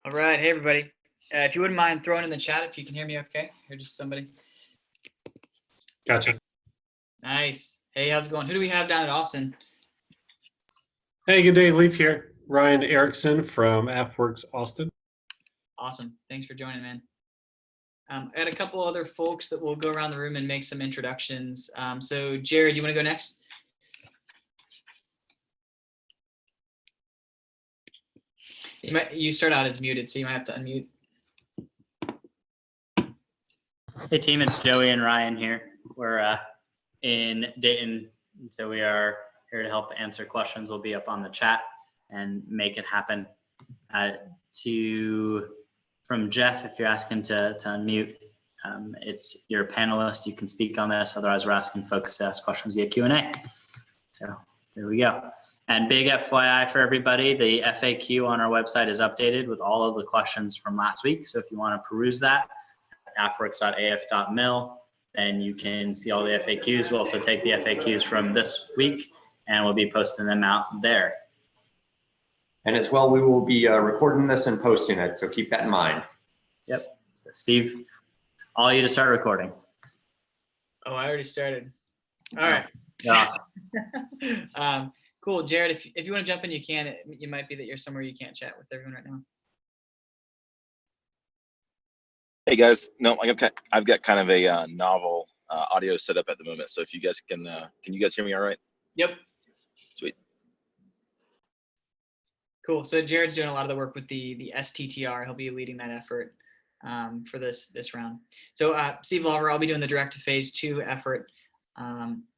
All right. Hey, everybody. If you wouldn't mind throwing in the chat if you can hear me okay. Or just somebody. Gotcha. Nice. Hey, how's it going? Who do we have down at Austin? Hey, good day. Leaf here. Ryan Erickson from AFWERX Austin. Awesome. Thanks for joining, man. I got a couple other folks that will go around the room and make some introductions. So, Jared, you want to go next? You start out as muted, so you might have to unmute. Hey team, it's Joey and Ryan here. We're in Dayton, so we are here to help answer questions. We'll be up on the chat and make it happen. From Jeff, if you're asking to unmute, it's your panelist. You can speak on this. Otherwise, we're asking folks to ask questions via Q&A. So there we go. And big FYI for everybody, the FAQ on our website is updated with all of the questions from last week. So if you want to peruse that, afwerx.af.mil, then you can see all the FAQs. We'll also take the FAQs from this week and we'll be posting them out there. And as well, we will be recording this and posting it, so keep that in mind. Yep. So Steve, all you to start recording. Oh, I already started. All right. Awesome. Cool. Jared, if you want to jump in, you can. It might be that you're somewhere you can't chat with everyone right now. Hey guys, no, I've got kind of a novel audio setup at the moment. So if you guys can you guys hear me all right? Yep. Sweet. Cool. So Jared's doing a lot of the work with the STTR. He'll be leading that effort for this round. So Steve Lover, I'll be doing the direct to phase 2 effort.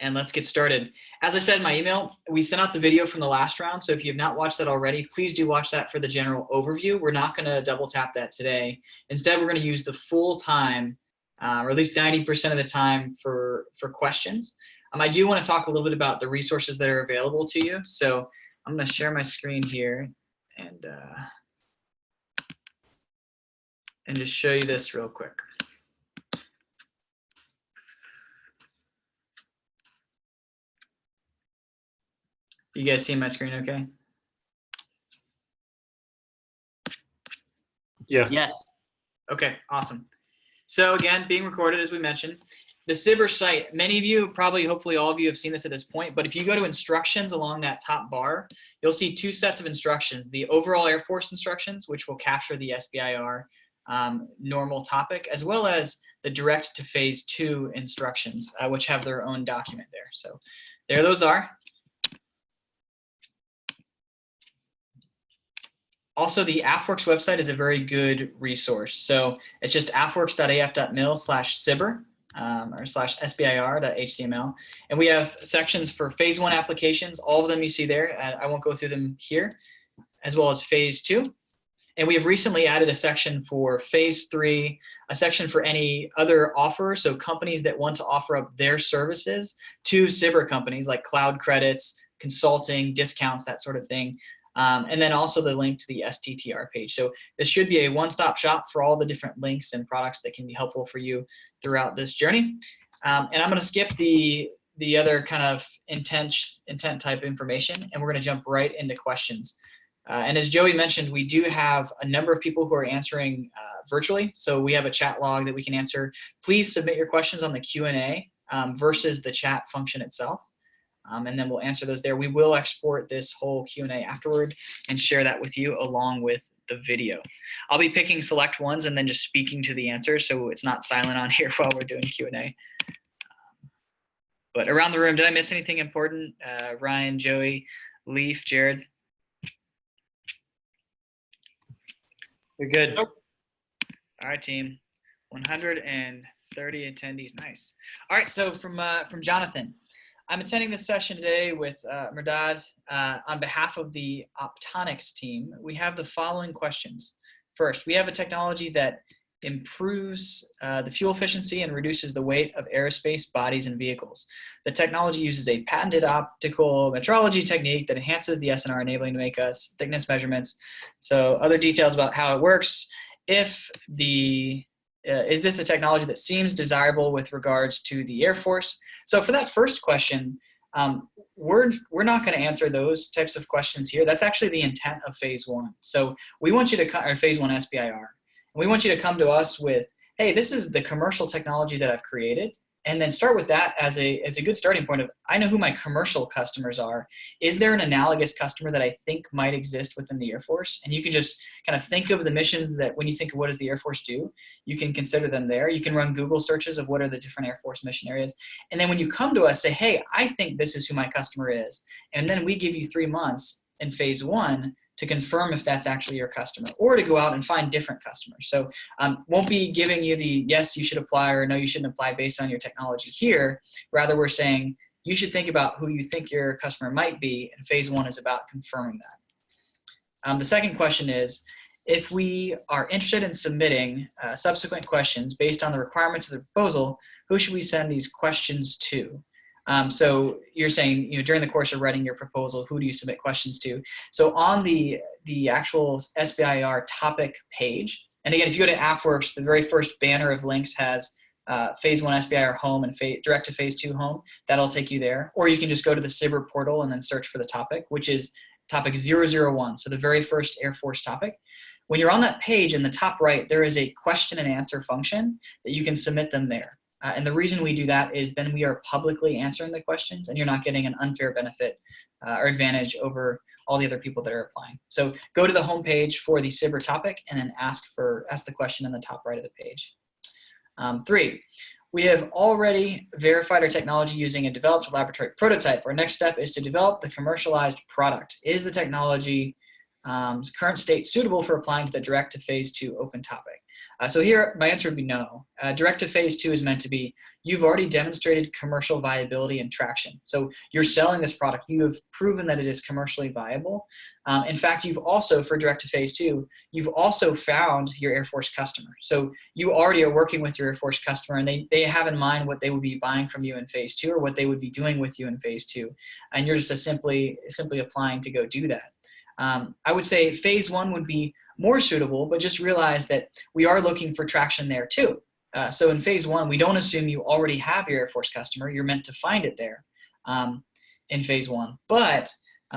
And let's get started. As I said in my email, we sent out the video from the last round. So if you have not watched that already, please do watch that for the general overview. We're not going to double tap that today. Instead, we're going to use the full time, or at least 90% of the time for questions. I do want to talk a little bit about the resources that are available to you. So I'm going to share my screen here and just show you this real quick. You guys see my screen okay? Yes. Yes. Okay, awesome. So again, being recorded as we mentioned. The SBIR site, many of you, probably hopefully all of you have seen this at this point, but if you go to instructions along that top bar, you'll see 2 sets of instructions. The overall Air Force instructions, which will capture the SBIR normal topic, as well as the direct to phase 2 instructions, which have their own document there. So there those are. Also, the AFWERX website is a very good resource. So it's just afwerx.af.mil/SBIR or /SBIR.html. And we have sections for phase 1 applications, all of them you see there. I won't go through them here, as well as phase 2. And we have recently added a section for phase 3, a section for any other offers, so companies that want to offer up their services to SBIR companies like cloud credits, consulting, discounts, that sort of thing. And then also the link to the STTR page. So this should be a one-stop shop for all the different links and products that can be helpful for you throughout this journey. And I'm going to skip the other kind of intent type information, and we're going to jump right into questions. And as Joey mentioned, we do have a number of people who are answering virtually. So we have a chat log that we can answer. Please submit your questions on the Q&A versus the chat function itself. And then we'll answer those there. We will export this whole Q&A afterward and share that with you along with the video. I'll be picking select ones and then just speaking to the answers, so it's not silent on here while we're doing Q&A. But around the room, did I miss anything important? Ryan, Joey, Leaf, Jared? You're good. Nope. All right, team. 130 attendees. Nice. All right, so from Jonathan. I'm attending this session today with Merdad on behalf of the optonics team. We have the following questions. First, we have a technology that improves the fuel efficiency and reduces the weight of aerospace bodies and vehicles. The technology uses a patented optical metrology technique that enhances the SNR, enabling to make us thickness measurements. So other details about how it works. Is this a technology that seems desirable with regards to the Air Force? So for that first question, We're not going to answer those types of questions here. That's actually the intent of phase one. So we want you to come, or phase one SBIR. We want you to come to us with, hey, this is the commercial technology that I've created. And then start with that as a good starting point of, I know who my commercial customers are. Is there an analogous customer that I think might exist within the Air Force? And you can just kind of think of the missions that when you think of what does the Air Force do, you can consider them there. You can run Google searches of what are the different Air Force mission areas. And then when you come to us, say, hey, I think this is who my customer is. And then we give you 3 months in phase one to confirm if that's actually your customer, or to go out and find different customers. So won't be giving you the yes, you should apply, or no, you shouldn't apply based on your technology here. Rather, we're saying you should think about who you think your customer might be, and phase one is about confirming that. The second question is, if we are interested in submitting subsequent questions based on the requirements of the proposal, who should we send these questions to? So you're saying, during the course of writing your proposal, who do you submit questions to? So on the actual SBIR topic page, and again, if you go to AFWERX, the very first banner of links has phase one SBIR home and direct to phase two home. That'll take you there. Or you can just go to the SBIR portal and then search for the topic, which is topic 001. So the very first Air Force topic. When you're on that page in the top right, there is a question and answer function that you can submit them there. And the reason we do that is then we are publicly answering the questions, and you're not getting an unfair benefit or advantage over all the other people that are applying. So go to the homepage for the SBIR topic and then ask the question in the top right of the page. 3, we have already verified our technology using a developed laboratory prototype. Our next step is to develop the commercialized product. Is the technology current state suitable for applying to the direct to phase 2 open topic? So here, my answer would be no. Direct to phase 2 is meant to be, you've already demonstrated commercial viability and traction. So you're selling this product. You have proven that it is commercially viable. In fact, you've also, for direct to phase 2, you've also found your Air Force customer. So you already are working with your Air Force customer, and they have in mind what they would be buying from you in phase 2 or what they would be doing with you in phase 2. And you're just simply applying to go do that. I would say phase 1 would be more suitable, but just realize that we are looking for traction there too. So in phase 1, we don't assume you already have your Air Force customer. You're meant to find it there in phase 1. But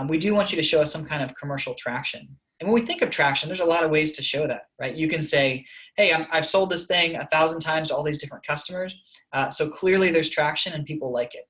we do want you to show us some kind of commercial traction. And when we think of traction, there's a lot of ways to show that, right? You can say, hey, I've sold this thing 1,000 times to all these different customers. So clearly there's traction and people like it.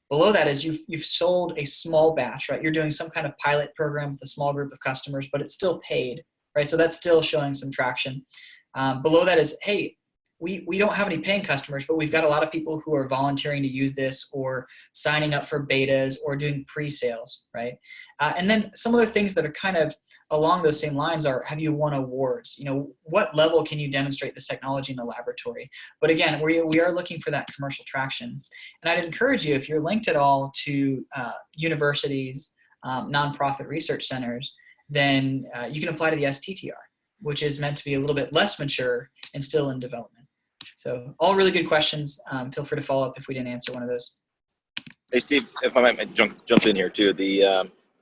Below that is you've sold a small batch, right? You're doing some kind of pilot program with a small group of customers, but it's still paid, right? So that's still showing some traction. Below that is, hey, we don't have any paying customers, but we've got a lot of people who are volunteering to use this or signing up for betas or doing pre-sales, right? And then some other things that are kind of along those same lines are, have you won awards? What level can you demonstrate this technology in the laboratory? But again, we are looking for that commercial traction. And I'd encourage you, if you're linked at all to universities, nonprofit research centers, then you can apply to the STTR, which is meant to be a little bit less mature and still in development. So all really good questions. Feel free to follow up if we didn't answer one of those. Hey, Steve, if I might jump in here too,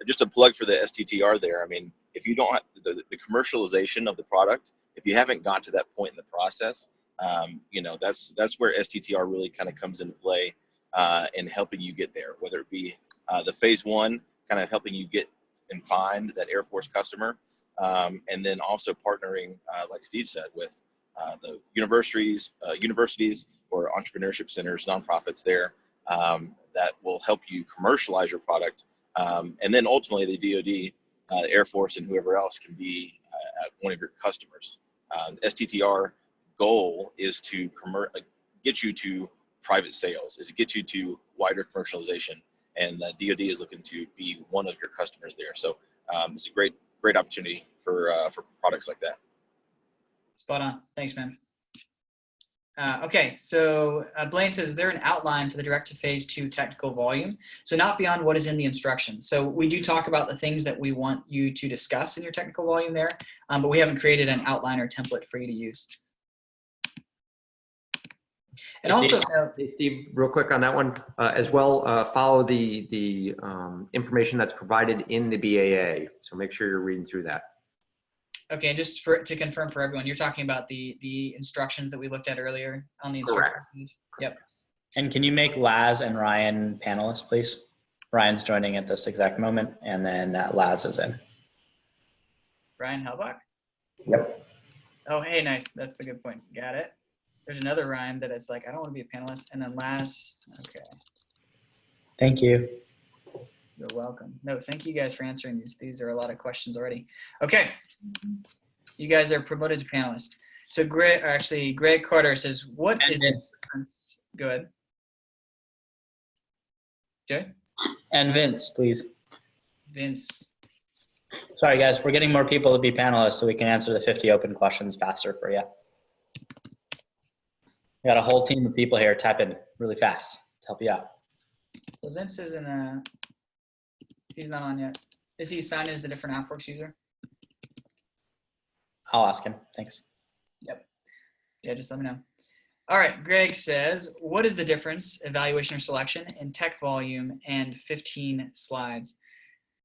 just a plug for the STTR there. I mean, if you don't have the commercialization of the product, if you haven't gotten to that point in the process, that's where STTR really kind of comes into play in helping you get there, whether it be the phase 1, kind of helping you get and find that Air Force customer, and then also partnering, like Steve said, with the universities or entrepreneurship centers, nonprofits there that will help you commercialize your product. And then ultimately the DoD, Air Force, and whoever else can be one of your customers. STTR goal is to get you to private sales, is to get you to wider commercialization. And the DoD is looking to be one of your customers there. So it's a great opportunity for products like that. Spot on. Thanks, man. Okay, so Blaine says, is there an outline for the direct to phase 2 technical volume? So not beyond what is in the instructions. So we do talk about the things that we want you to discuss in your technical volume there, but we haven't created an outline or template for you to use. And also, hey Steve, real quick on that one as well, follow the information that's provided in the BAA. So make sure you're reading through that. okay, and just to confirm for everyone, you're talking about the instructions that we looked at earlier on the instructions page? Yep. And can you make Laz and Ryan panelists, please? Ryan's joining at this exact moment, and then Laz is in. Ryan Helbach? Yep. Oh, hey, nice. That's the good point. Got it. There's another Ryan that is like, I don't want to be a panelist. And then Laz, okay. Thank you. You're welcome. No, thank you guys for answering these. These are a lot of questions already. Okay. You guys are promoted to panelists. So Greg Carter says, what And is the Vince. difference? Go ahead. Jay? And Vince, please. Vince. Sorry, guys. We're getting more people to be panelists so we can answer the 50 open questions faster for you. We got a whole team of people here typing really fast to help you out. So Vince isn't he's not on yet. Is he signed in as a different AFWERX user? I'll ask him. Thanks. Yep. Yeah, just let me know. All right, Greg says, what is the difference, evaluation or selection, in tech volume and 15 slides?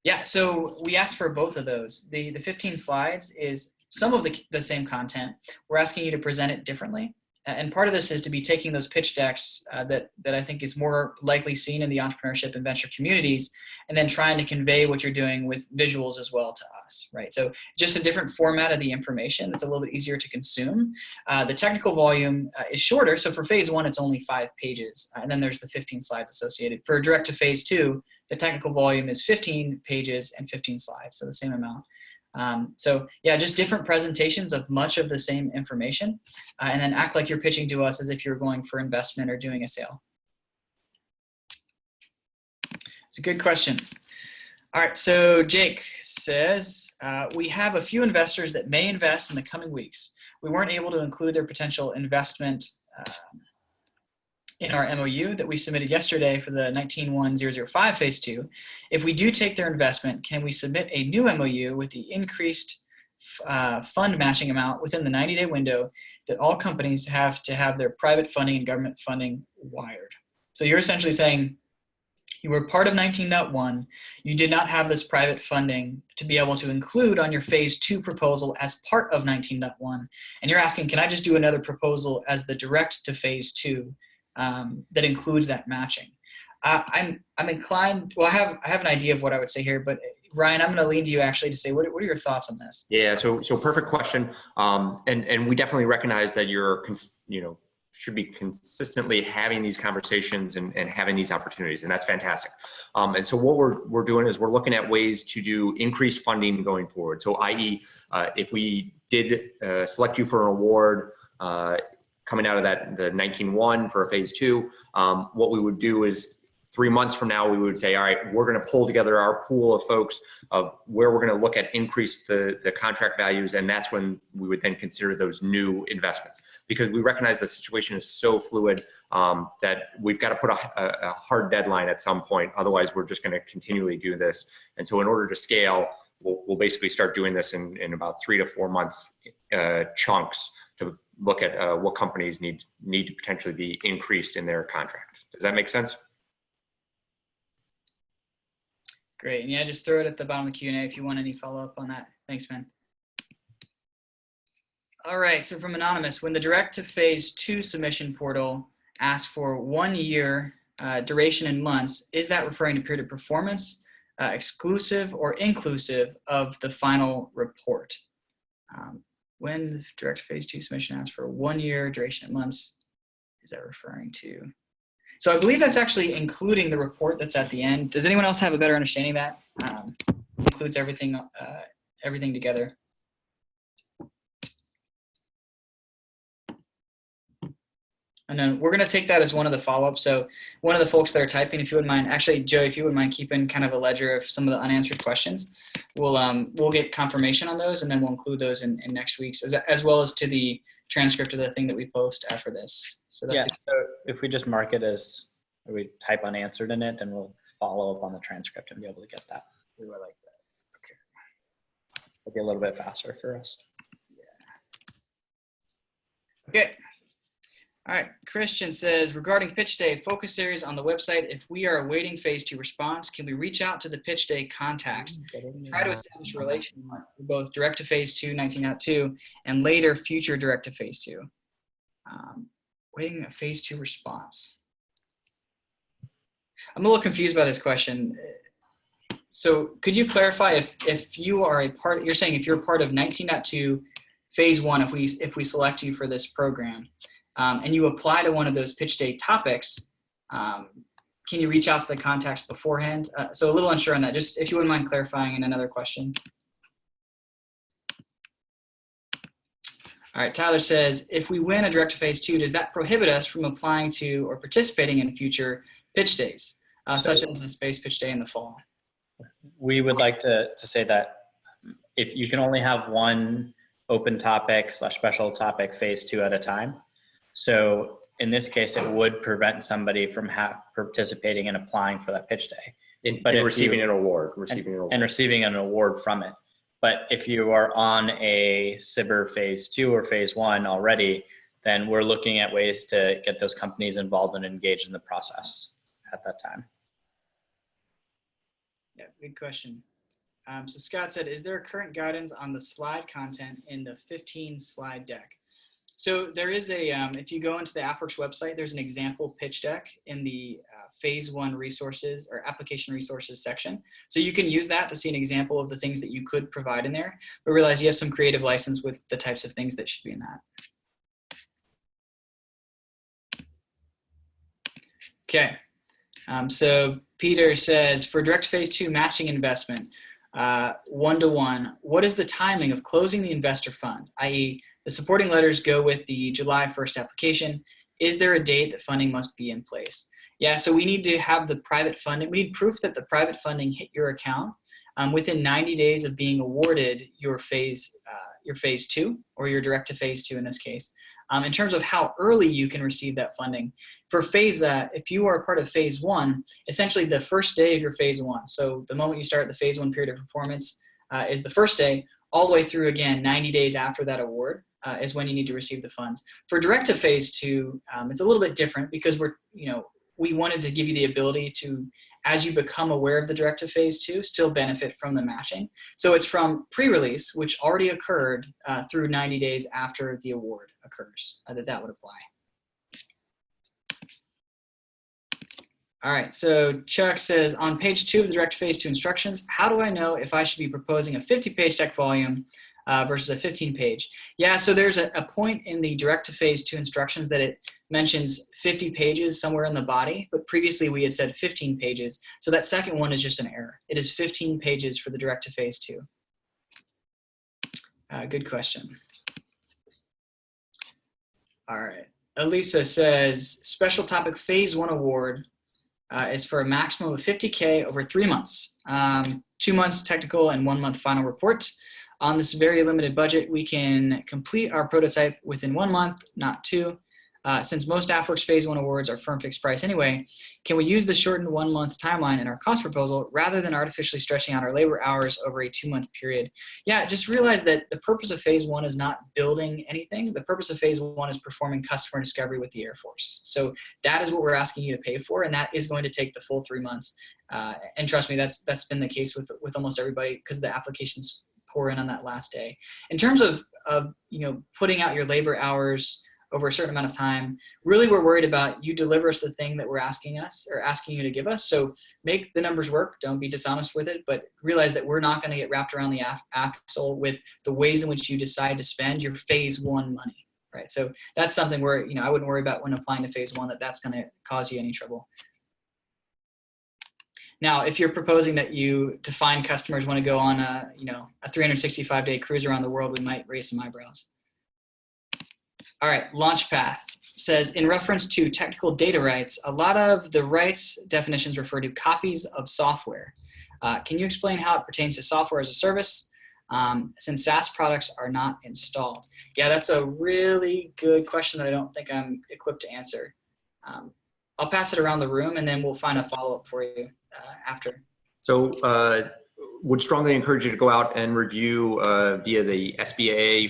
Yeah, so we asked for both of those. The 15 slides is some of the same content. We're asking you to present it differently. And part of this is to be taking those pitch decks that I think is more likely seen in the entrepreneurship and venture communities, and then trying to convey what you're doing with visuals as well to us, right? So just a different format of the information that's a little bit easier to consume. The technical volume is shorter. So for phase 1, it's only 5 pages. And then there's the 15 slides associated. For direct to phase 2, the technical volume is 15 pages and 15 slides, so the same amount. So yeah, just different presentations of much of the same information, and then act like you're pitching to us as if you're going for investment or doing a sale. It's a good question. All right, so Jake says, we have a few investors that may invest in the coming weeks. We weren't able to include their potential investment in our MOU that we submitted yesterday for the 19-1-005 phase 2. If we do take their investment, can we submit a new MOU with the increased fund matching amount within the 90-day window that all companies have to have their private funding and government funding wired? So you're essentially saying you were part of 19.1, you did not have this private funding to be able to include on your phase 2 proposal as part of 19.1, and you're asking, can I just do another proposal as the direct to phase 2 that includes that matching? I'm inclined, well, I have an idea of what I would say here, but Ryan, I'm going to lean to you actually to say, what are your thoughts on this? Yeah, so perfect question. And we definitely recognize that you're, should be consistently having these conversations and having these opportunities, and that's fantastic. And so what we're doing is we're looking at ways to do increased funding going forward. So i.e., if we did select you for an award, coming out of the 19.1 for a phase 2, what we would do is 3 months from now, we would say, all right, we're going to pull together our pool of folks of where we're going to look at increase the contract values. And that's when we would then consider those new investments, because we recognize the situation is so fluid that we've got to put a hard deadline at some point. Otherwise, we're just going to continually do this. And so in order to scale, we'll basically start doing this in about 3 to 4 months chunks to look at what companies need to potentially be increased in their contract. Does that make sense? Great. And yeah, just throw it at the bottom of the Q&A if you want any follow-up on that. Thanks, man. All right, so from Anonymous, when the direct to phase 2 submission portal asks for 1 year duration in months, is that referring to period of performance, exclusive or inclusive of the final report? When the direct to phase 2 submission asks for 1 year duration in months, is that referring to? So I believe that's actually including the report that's at the end. Does anyone else have a better understanding of that? Includes everything, everything together. And then we're going to take that as one of the follow-ups. So one of the folks that are typing, if you wouldn't mind, actually, Joe, if you wouldn't mind keeping kind of a ledger of some of the unanswered questions, we'll get confirmation on those, and then we'll include those in next week's, as well as to the transcript of the thing that we post after this. So that's So if we just mark it as, or we type unanswered in it, then we'll follow up on the transcript and be able to get that. I like that. Okay. It'll be a little bit faster for us. Yeah. Okay. All right, Christian says, regarding pitch day, focus areas on the website. If we are awaiting phase 2 response, can we reach out to the pitch day contacts, try to establish a relationship for both direct to phase 2, 19.2, and later future direct to phase 2? Waiting a phase 2 response. I'm a little confused by this question. So could you clarify if you are a part, you're saying if you're part of 19.2 phase 1, if we select you for this program, and you apply to one of those pitch day topics, can you reach out to the contacts beforehand? So a little unsure on that. Just if you wouldn't mind clarifying in another question. All right, Tyler says, if we win a direct to phase 2, does that prohibit us from applying to or participating in future pitch days, such as the space pitch day in the fall? We would like to say that if you can only have one open topic / special topic phase 2 at a time. So in this case, it would prevent somebody from participating and applying for that pitch day. But receiving an award. And receiving an award from it. But if you are on a SBIR phase 2 or phase 1 already, then we're looking at ways to get those companies involved and engaged in the process at that time. Yeah, good question. So Scott said, is there current guidance on the slide content in the 15 slide deck? So there is a, if you go into the AFWERX website, there's an example pitch deck in the phase 1 resources or application resources section. So you can use that to see an example of the things that you could provide in there, but realize you have some creative license with the types of things that should be in that. Okay. So Peter says, for direct phase 2 matching investment, 1-to-1, what is the timing of closing the investor fund, i.e. the supporting letters go with the July 1st application? Is there a date that funding must be in place? Yeah, so we need to have the private funding. We need proof that the private funding hit your account within 90 days of being awarded your phase 2 or your direct to phase 2 in this case. In terms of how early you can receive that funding. For if you are part of phase 1, essentially the first day of your phase 1. So the moment you start the phase 1 period of performance is the first day, all the way through again 90 days after that award is when you need to receive the funds. For direct to phase 2, it's a little bit different because we wanted to give you the ability to, as you become aware of the direct to phase 2, still benefit from the matching. So it's from pre-release, which already occurred through 90 days after the award occurs, that would apply. All right, so Chuck says, on page 2 of the direct to phase 2 instructions, how do I know if I should be proposing a 50-page deck volume versus a 15-page? Yeah, so there's a point in the direct to phase 2 instructions that it mentions 50 pages somewhere in the body, but previously we had said 15 pages. So that second one is just an error. It is 15 pages for the direct to phase 2. Good question. All right, Elisa says, special topic phase 1 award is for a maximum of 50K over 3 months, 2 months technical and 1 month final report. On this very limited budget, we can complete our prototype within 1 month, not 2. Since most AFWERX phase 1 awards are firm fixed price anyway, can we use the shortened 1 month timeline in our cost proposal rather than artificially stretching out our labor hours over a 2 month period? Yeah, just realize that the purpose of phase 1 is not building anything. The purpose of phase 1 is performing customer discovery with the Air Force. So that is what we're asking you to pay for, and that is going to take the full 3 months. And trust me, that's been the case with almost everybody because the applications pour in on that last day. In terms of putting out your labor hours over a certain amount of time, really we're worried about you deliver us the thing that we're asking you to give us. So make the numbers work, don't be dishonest with it, but realize that we're not going to get wrapped around the axle with the ways in which you decide to spend your phase 1 money, right? So that's something where I wouldn't worry about when applying to phase 1 that's going to cause you any trouble. Now, if you're proposing that you define customers want to go on a 365-day cruise around the world, we might raise some eyebrows. All right, Launchpath says, in reference to technical data rights, a lot of the rights definitions refer to copies of software. Can you explain how it pertains to software as a service since SaaS products are not installed? Yeah, that's a really good question that I don't think I'm equipped to answer. I'll pass it around the room and then we'll find a follow-up for you after. So would strongly encourage you to go out and review via the SBIR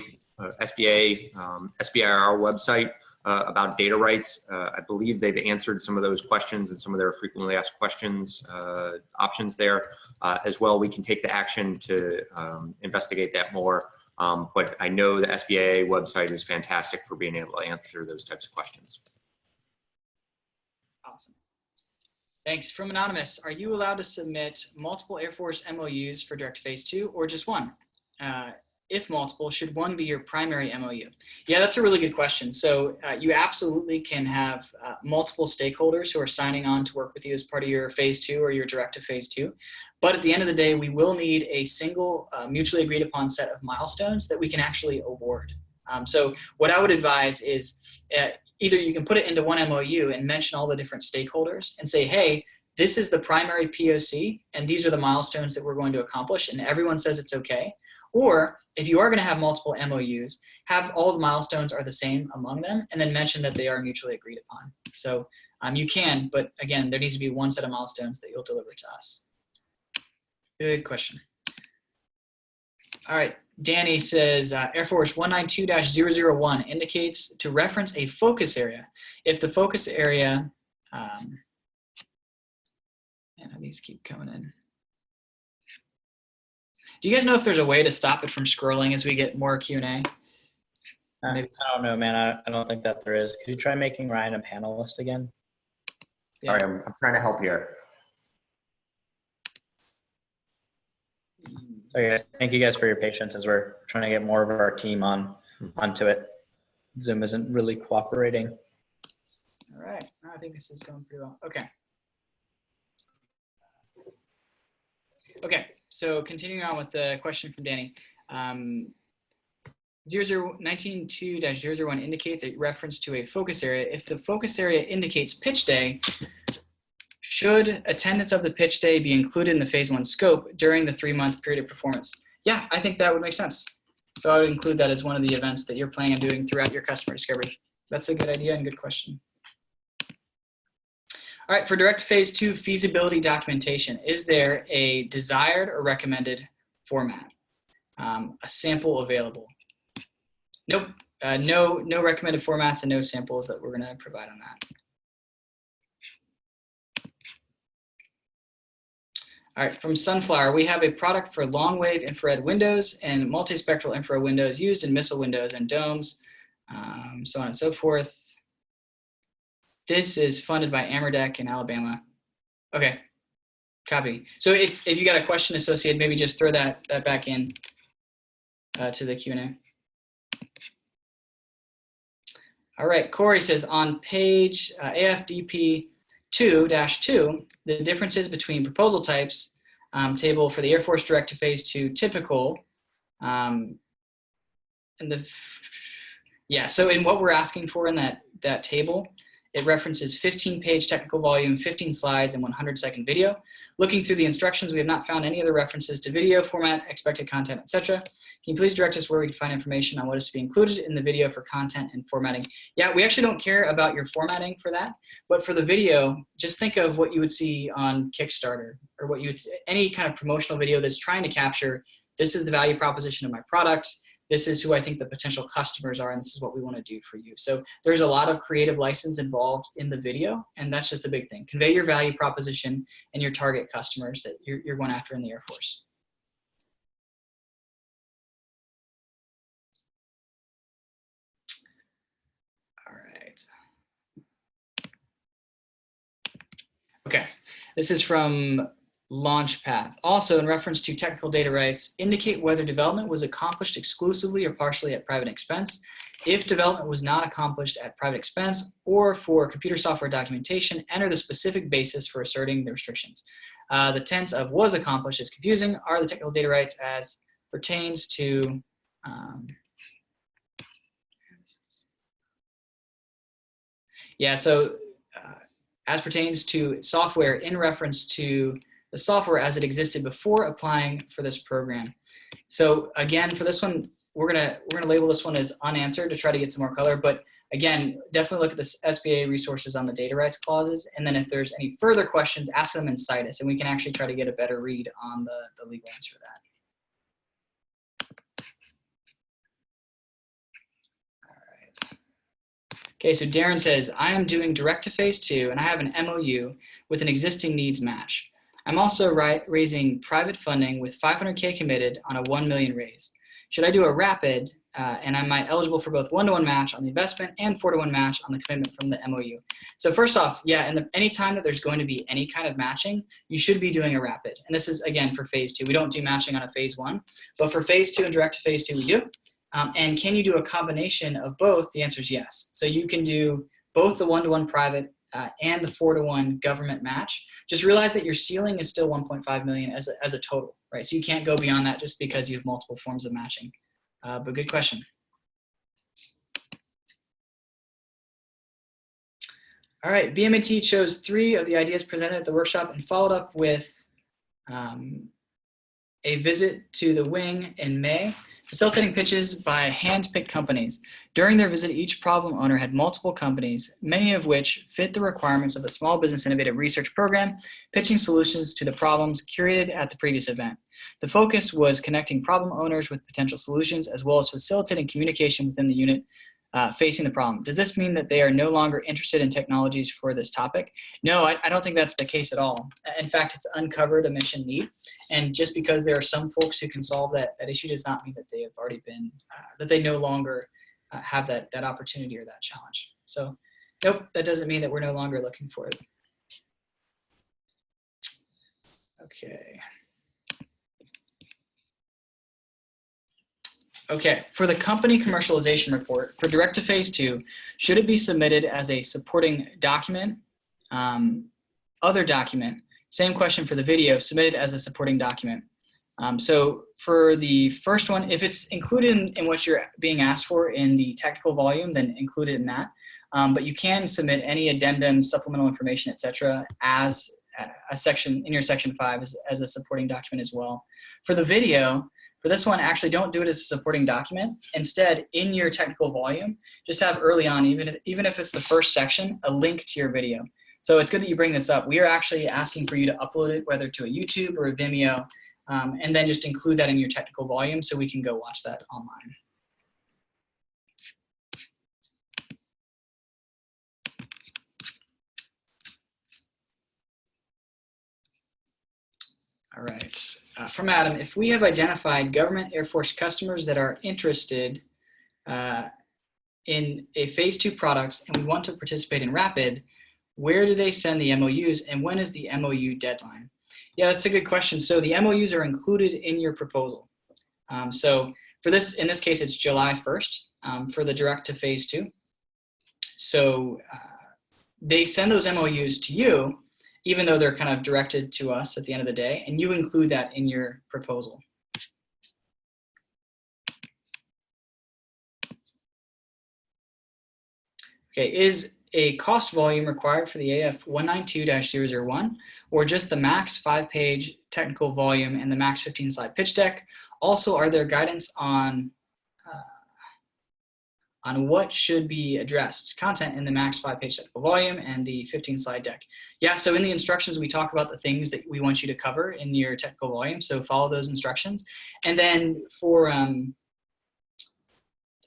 website about data rights. I believe they've answered some of those questions and some of their frequently asked questions options there. As well, we can take the action to investigate that more. But I know the SBIR website is fantastic for being able to answer those types of questions. Awesome. Thanks. From Anonymous, are you allowed to submit multiple Air Force MOUs for direct phase 2 or just one? If multiple, should one be your primary MOU? Yeah, that's a really good question. So you absolutely can have multiple stakeholders who are signing on to work with you as part of your phase 2 or your direct to phase 2. But at the end of the day, we will need a single mutually agreed upon set of milestones that we can actually award. So what I would advise is either you can put it into one MOU and mention all the different stakeholders and say, hey, this is the primary POC and these are the milestones that we're going to accomplish, and everyone says it's okay. Or if you are going to have multiple MOUs, have all the milestones are the same among them, and then mention that they are mutually agreed upon. So you can, but again, there needs to be one set of milestones that you'll deliver to us. Good question. All right, Danny says Air Force 192-001 indicates to reference a focus area. If the focus area, man, these keep coming in. Do you guys know if there's a way to stop it from scrolling as we get more Q&A? I don't know, man. I don't think that there is. Could you try making Ryan a panelist again? Yeah. All right, I'm trying to help here. So guys, thank you guys for your patience as we're trying to get more of our team onto it. Zoom isn't really cooperating. All right, I think this is going pretty well. Okay. Okay, so continuing on with the question from Danny. 192-001 indicates a reference to a focus area. If the focus area indicates pitch day, should attendance of the pitch day be included in the phase 1 scope during the 3-month period of performance? Yeah, I think that would make sense. So I would include that as one of the events that you're planning on doing throughout your customer discovery. That's a good idea and good question. All right, for direct phase 2 feasibility documentation, is there a desired or recommended format? A sample available? Nope, no recommended formats and no samples that we're gonna provide on that. All right, from Sunflower, we have a product for long wave infrared windows and multispectral infrared windows used in missile windows and domes, so on and so forth. This is funded by Amerdec in Alabama. Okay, copy. So if you got a question associated, maybe just throw that back in to the Q&A. All right, Corey says on page AFDP 2-2, the differences between proposal types table for the Air Force direct to phase 2 typical. And so in what we're asking for in that table, it references 15-page technical volume, 15 slides, and 100-second video. Looking through the instructions, we have not found any other references to video format, expected content, etc. Can you please direct us where we can find information on what is to be included in the video for content and formatting? Yeah, we actually don't care about your formatting for that, but for the video, just think of what you would see on Kickstarter or what you would, any kind of promotional video that's trying to capture, this is the value proposition of my product. This is who I think the potential customers are, and this is what we want to do for you. So there's a lot of creative license involved in the video, and that's just the big thing. Convey your value proposition and your target customers that you're going after in the Air Force. All right. Okay, this is from Launchpath. Also, in reference to technical data rights, indicate whether development was accomplished exclusively or partially at private expense. If development was not accomplished at private expense or for computer software documentation, enter the specific basis for asserting the restrictions. The tense of was accomplished is confusing. Are the technical data rights as pertains to as pertains to software in reference to the software as it existed before applying for this program. So again, for this one, we're gonna label this one as unanswered to try to get some more color. But again, definitely look at the SBA resources on the data rights clauses, and then if there's any further questions, ask them in Citus, and we can actually try to get a better read on the legal answer to that. All right. Okay, so Darren says, I am doing direct to phase 2, and I have an MOU with an existing needs match. I'm also raising private funding with $500K committed on a $1 million raise. Should I do a rapid and am I eligible for both 1-to-1 match on the investment and 4-to-1 match on the commitment from the MOU? So first off, yeah, and any time that there's going to be any kind of matching, you should be doing a rapid. And this is, again, for phase 2. We don't do matching on a phase 1, but for phase 2 and direct to phase 2, we do. And can you do a combination of both? The answer is yes. So you can do both the 1-to-1 private and the 4-to-1 government match. Just realize that your ceiling is still 1.5 million as a total, right? So you can't go beyond that just because you have multiple forms of matching. But good question. All right, BMAT chose 3 of the ideas presented at the workshop and followed up with a visit to the wing in May, facilitating pitches by hand-picked companies. During their visit, each problem owner had multiple companies, many of which fit the requirements of the Small Business Innovative Research Program, pitching solutions to the problems curated at the previous event. The focus was connecting problem owners with potential solutions, as well as facilitating communication within the unit facing the problem. Does this mean that they are no longer interested in technologies for this topic? No, I don't think that's the case at all. In fact, it's uncovered a mission need. And just because there are some folks who can solve that issue does not mean that they have already been, that they no longer have that opportunity or that challenge. So nope, that doesn't mean that we're no longer looking for it. Okay. Okay, for the company commercialization report, for direct to phase 2, should it be submitted as a supporting document, other document? Same question for the video, submitted as a supporting document. So for the first one, if it's included in what you're being asked for in the technical volume, then include it in that. But you can submit any addendum, supplemental information, etc., as a section in your section 5 as a supporting document as well. For the video, for this one, actually don't do it as a supporting document. Instead, in your technical volume, just have early on, even if it's the first section, a link to your video. So it's good that you bring this up. We are actually asking for you to upload it, whether to a YouTube or a Vimeo, and then just include that in your technical volume so we can go watch that online. All right, from Adam, if we have identified government Air Force customers that are interested in a phase 2 product and we want to participate in Rapid, where do they send the MOUs and when is the MOU deadline? Yeah, that's a good question. So the MOUs are included in your proposal. So for this, in this case, it's July 1st for the direct to phase 2. So they send those MOUs to you, even though they're kind of directed to us at the end of the day, and you include that in your proposal. Okay, is a cost volume required for the AF 192-001 or just the max 5-page technical volume and the max 15-slide pitch deck? Also, are there guidance on what should be addressed, content in the max 5-page technical volume and the 15-slide deck? Yeah, so in the instructions, we talk about the things that we want you to cover in your technical volume, so follow those instructions. And then for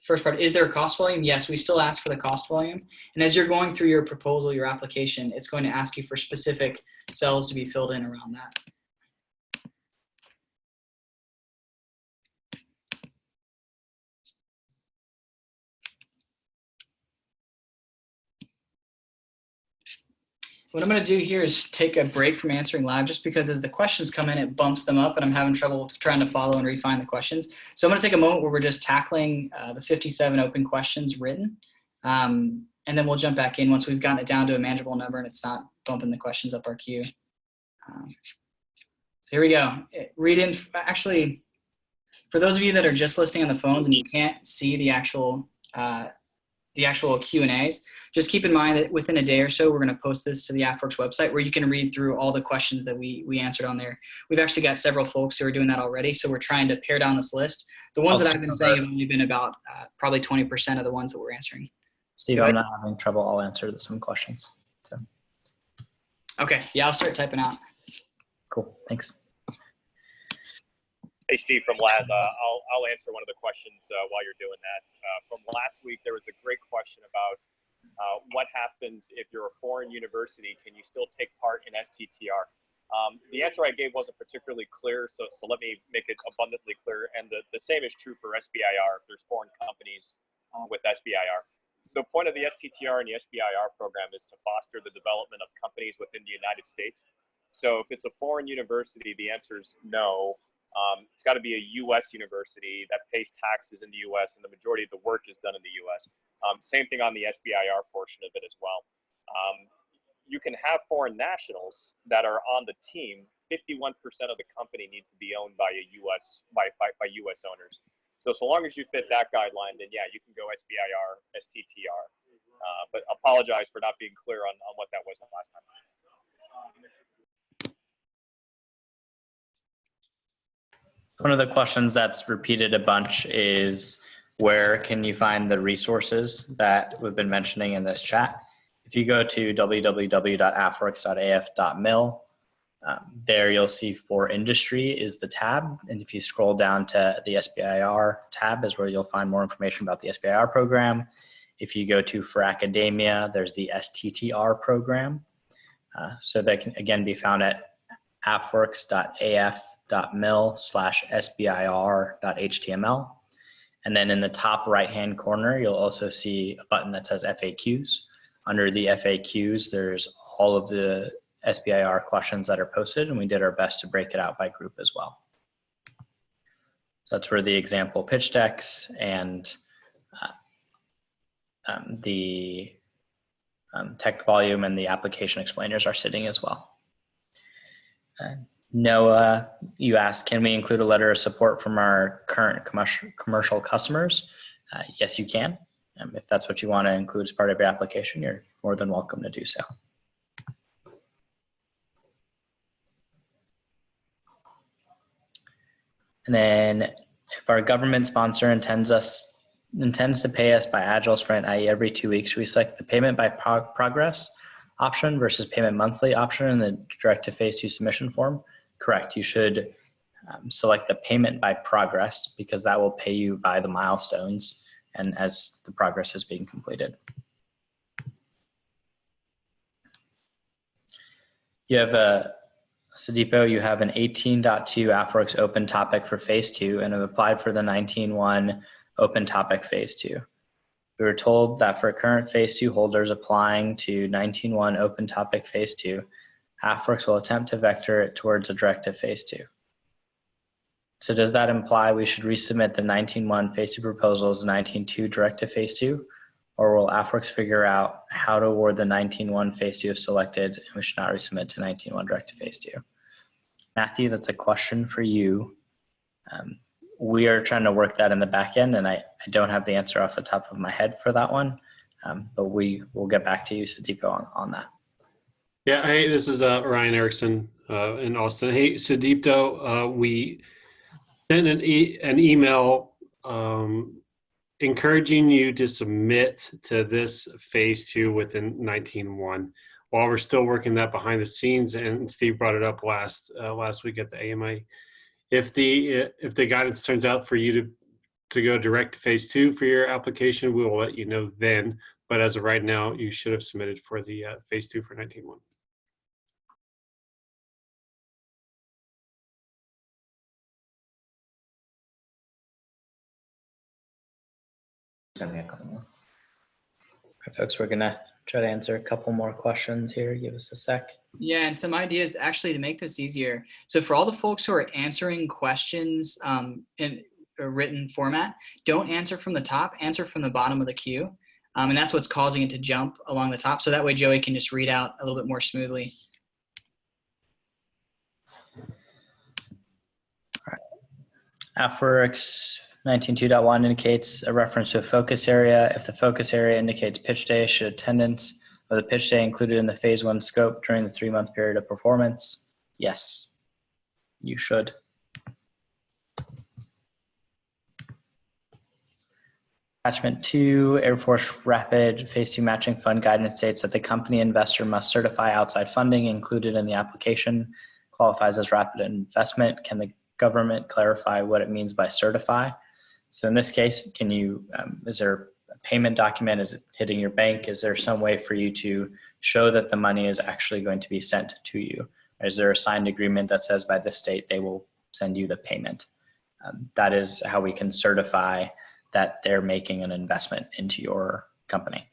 first part, is there a cost volume? Yes, we still ask for the cost volume. And as you're going through your proposal, your application, it's going to ask you for specific cells to be filled in around that. What I'm going to do here is take a break from answering live just because as the questions come in, it bumps them up and I'm having trouble trying to follow and refine the questions. So I'm going to take a moment where we're just tackling the 57 open questions written. And then we'll jump back in once we've gotten it down to a manageable number and it's not bumping the questions up our queue. So here we go. Read in, actually, for those of you that are just listening on the phones and you can't see the actual Q&As, just keep in mind that within a day or so, we're going to post this to the AFWERX website where you can read through all the questions that we answered on there. We've actually got several folks who are doing that already, so we're trying to pare down this list. The ones that I've been saying have only been about probably 20% of the ones that we're answering. Steve, I'm not having trouble. I'll answer some questions. So. Okay, yeah, I'll start typing out. Cool, thanks. Hey, Steve from Laz. I'll answer one of the questions while you're doing that. From last week, there was a great question about what happens if you're a foreign university. Can you still take part in STTR? The answer I gave wasn't particularly clear, so let me make it abundantly clear. And the same is true for SBIR if there's foreign companies with SBIR. The point of the STTR and the SBIR program is to foster the development of companies within the United States. So if it's a foreign university, the answer is no. It's got to be a U.S. university that pays taxes in the U.S. and the majority of the work is done in the U.S. Same thing on the SBIR portion of it as well. You can have foreign nationals that are on the team. 51% of the company needs to be owned by by U.S. owners. So long as you fit that guideline, then yeah, you can go SBIR, STTR. But apologize for not being clear on what that was the last time. One of the questions that's repeated a bunch is where can you find the resources that we've been mentioning in this chat? If you go to www.afwerx.af.mil, there you'll see for industry is the tab. And if you scroll down to the SBIR tab is where you'll find more information about the SBIR program. If you go to for academia, there's the STTR program. So they can again be found at afwerx.af.mil/sbir.html. And then in the top right-hand corner, you'll also see a button that says FAQs. Under the FAQs, there's all of the SBIR questions that are posted, and we did our best to break it out by group as well. So that's where the example pitch decks and the tech volume and the application explainers are sitting as well. Noah, you asked, can we include a letter of support from our current commercial customers? Yes, you can. If that's what you want to include as part of your application, you're more than welcome to do so. And then if our government sponsor intends to pay us by Agile Sprint, i.e. every 2 weeks, we select the payment by progress option versus payment monthly option in the direct to phase 2 submission form. Correct. You should select the payment by progress because that will pay you by the milestones and as the progress is being completed. You have Sadipo, you have an 18.2 AFWERX open topic for phase 2 and have applied for the 19.1 open topic phase 2. We were told that for current phase 2 holders applying to 19.1 open topic phase 2, AFWERX will attempt to vector it towards a directive phase 2. So does that imply we should resubmit the 19.1 phase 2 proposal as 19.2 directive phase 2? Or will AFWERX figure out how to award the 19.1 phase 2 if selected and we should not resubmit to 19.1 directive phase 2? Matthew, that's a question for you. We are trying to work that in the back end, and I don't have the answer off the top of my head for that one, but we will get back to you, Sadipo, on that. Yeah, hey, this is Ryan Erickson in Austin. Hey, Sadipo, we sent an email encouraging you to submit to this phase 2 within 19.1. While we're still working that behind the scenes, and Steve brought it up last week at the AMA, if the guidance turns out for you to go direct to phase 2 for your application, we will let you know then. But as of right now, you should have submitted for the phase 2 for 19.1. Okay, folks, we're gonna try to answer a couple more questions here. Give us a sec. Yeah, and some ideas actually to make this easier. So for all the folks who are answering questions in a written format, don't answer from the top, answer from the bottom of the queue. And that's what's causing it to jump along the top. So that way Joey can just read out a little bit more smoothly. All right. AFWERX 19.2.1 indicates a reference to a focus area. If the focus area indicates pitch day, should attendance of the pitch day included in the phase 1 scope during the 3-month period of performance? Yes, you should. Attachment 2, Air Force Rapid Phase 2 Matching Fund Guidance states that the company investor must certify outside funding included in the application qualifies as rapid investment. Can the government clarify what it means by certify? So in this case, can you, is there a payment document? Is it hitting your bank? Is there some way for you to show that the money is actually going to be sent to you? Is there a signed agreement that says by this date they will send you the payment? That is how we can certify that they're making an investment into your company.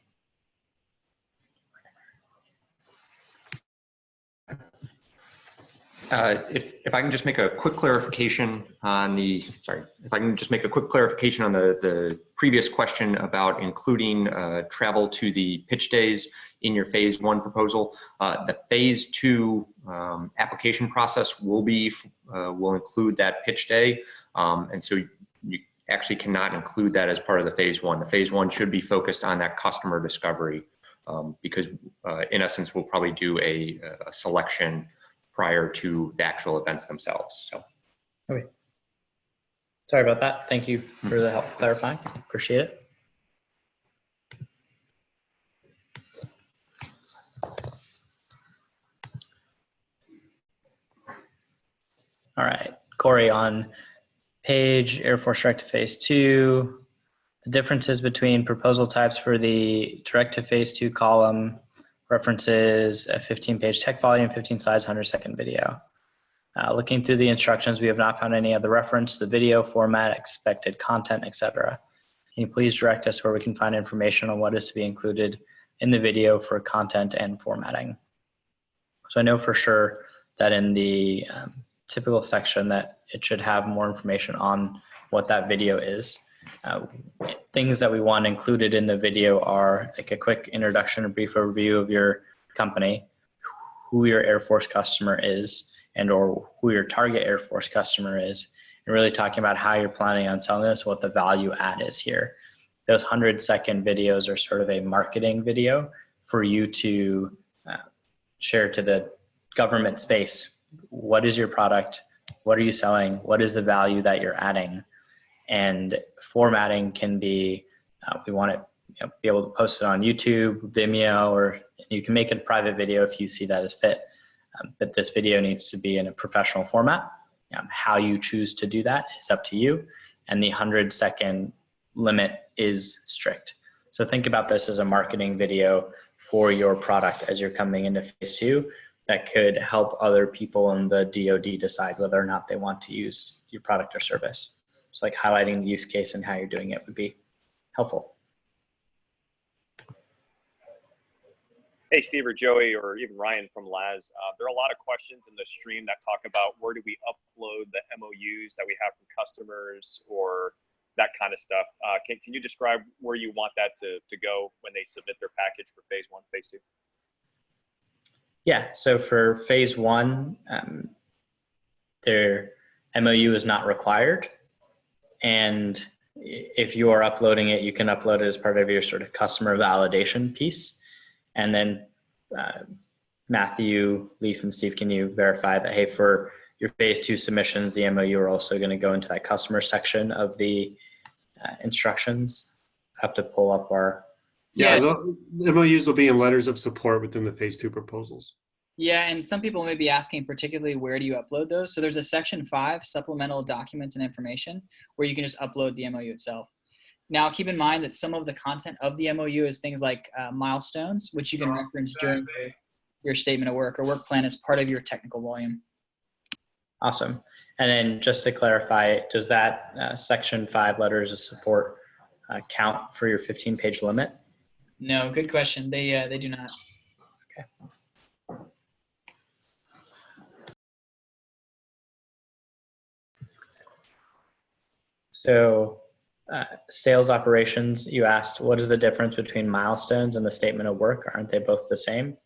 If I can just make a quick clarification on the, if I can just make a quick clarification on the previous question about including travel to the pitch days in your phase 1 proposal. The phase 2 application process will include that pitch day. And so you actually cannot include that as part of the phase 1. The phase 1 should be focused on that customer discovery because in essence, we'll probably do a selection prior to the actual events themselves. So, okay. Sorry about that. Thank you for the help clarifying. Appreciate it. All right, Corey, on page Air Force Directive Phase 2, the differences between proposal types for the Directive Phase 2 column references a 15-page tech volume, 15 slides, 100-second video. Looking through the instructions, we have not found any other reference to the video format, expected content, etc. Can you please direct us where we can find information on what is to be included in the video for content and formatting? So I know for sure that in the typical section that it should have more information on what that video is. Things that we want included in the video are like a quick introduction, a brief overview of your company, who your Air Force customer is, and or who your target Air Force customer is, and really talking about how you're planning on selling this, what the value add is here. Those 100-second videos are sort of a marketing video for you to share to the government space. What is your product? What are you selling? What is the value that you're adding? And formatting can be, we want to be able to post it on YouTube, Vimeo, or you can make it a private video if you see that as fit. But this video needs to be in a professional format. How you choose to do that is up to you. And the 100-second limit is strict. So think about this as a marketing video for your product as you're coming into phase 2 that could help other people in the DoD decide whether or not they want to use your product or service. It's like highlighting the use case and how you're doing it would be helpful. Hey, Steve or Joey or even Ryan from LAS, there are a lot of questions in the stream that talk about where do we upload the MOUs that we have from customers or that kind of stuff. Can you describe where you want that to go when they submit their package for phase 1, phase 2? Yeah, so for phase 1, their MOU is not required. And if you are uploading it, you can upload it as part of your sort of customer validation piece. And then Matthew, Leaf, and Steve, can you verify that, hey, for your phase 2 submissions, the MOU are also going to go into that customer section of the instructions? I have to pull up our... Yeah, the MOUs will be in letters of support within the phase 2 proposals. Yeah, and some people may be asking particularly where do you upload those? So there's a section 5, supplemental documents and information, where you can just upload the MOU itself. Now, keep in mind that some of the content of the MOU is things like milestones, which you can reference during your statement of work or work plan as part of your technical volume. Awesome. And then just to clarify, does that section 5 letters of support count for your 15-page limit? No, good question. They do not. Okay. So sales operations, you asked, what is the difference between milestones and the statement of work? Aren't they both the same?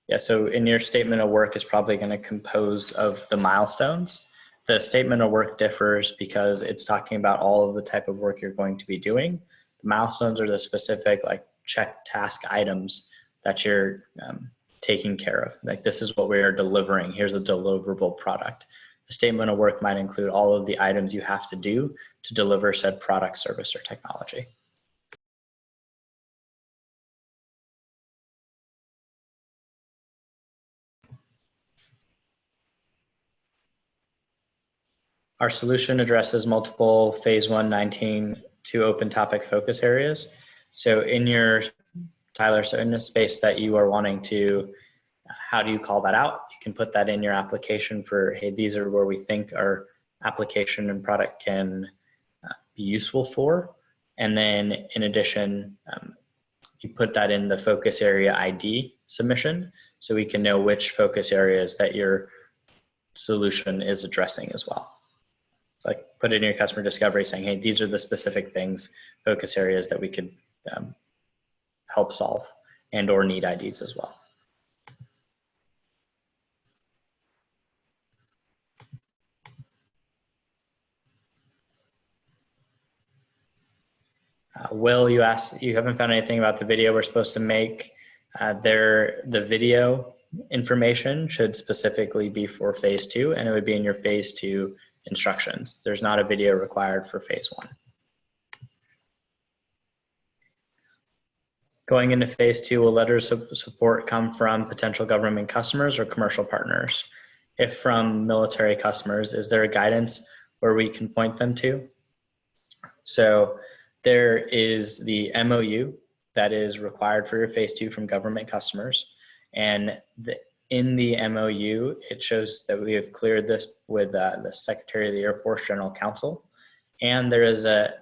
Yeah, so in your statement of work is probably going to compose of the milestones. The statement of work differs because it's talking about all of the type of work you're going to be doing. The milestones are the specific like check task items that you're taking care of. Like this is what we are delivering. Here's a deliverable product. The statement of work might include all of the items you have to do to deliver said product, service, or technology. Our solution addresses multiple phase 1, 19 to open topic focus areas. So in your, Tyler, so in the space that you are wanting to How do you call that out? You can put that in your application for, hey, these are where we think our application and product can be useful for. And then in addition, you put that in the focus area ID submission, so we can know which focus areas that your solution is addressing as well. Like put it in your customer discovery saying, hey, these are the specific things, focus areas that we could help solve and or need IDs as well. Will, you asked, you haven't found anything about the video we're supposed to make. The video information should specifically be for phase 2, and it would be in your phase 2 instructions. There's not a video required for phase 1. Going into phase 2, will letters of support come from potential government customers or commercial partners? If from military customers, is there a guidance where we can point them to? So there is the MOU that is required for your phase 2 from government customers. And in the MOU, it shows that we have cleared this with the Secretary of the Air Force General Counsel. And there is a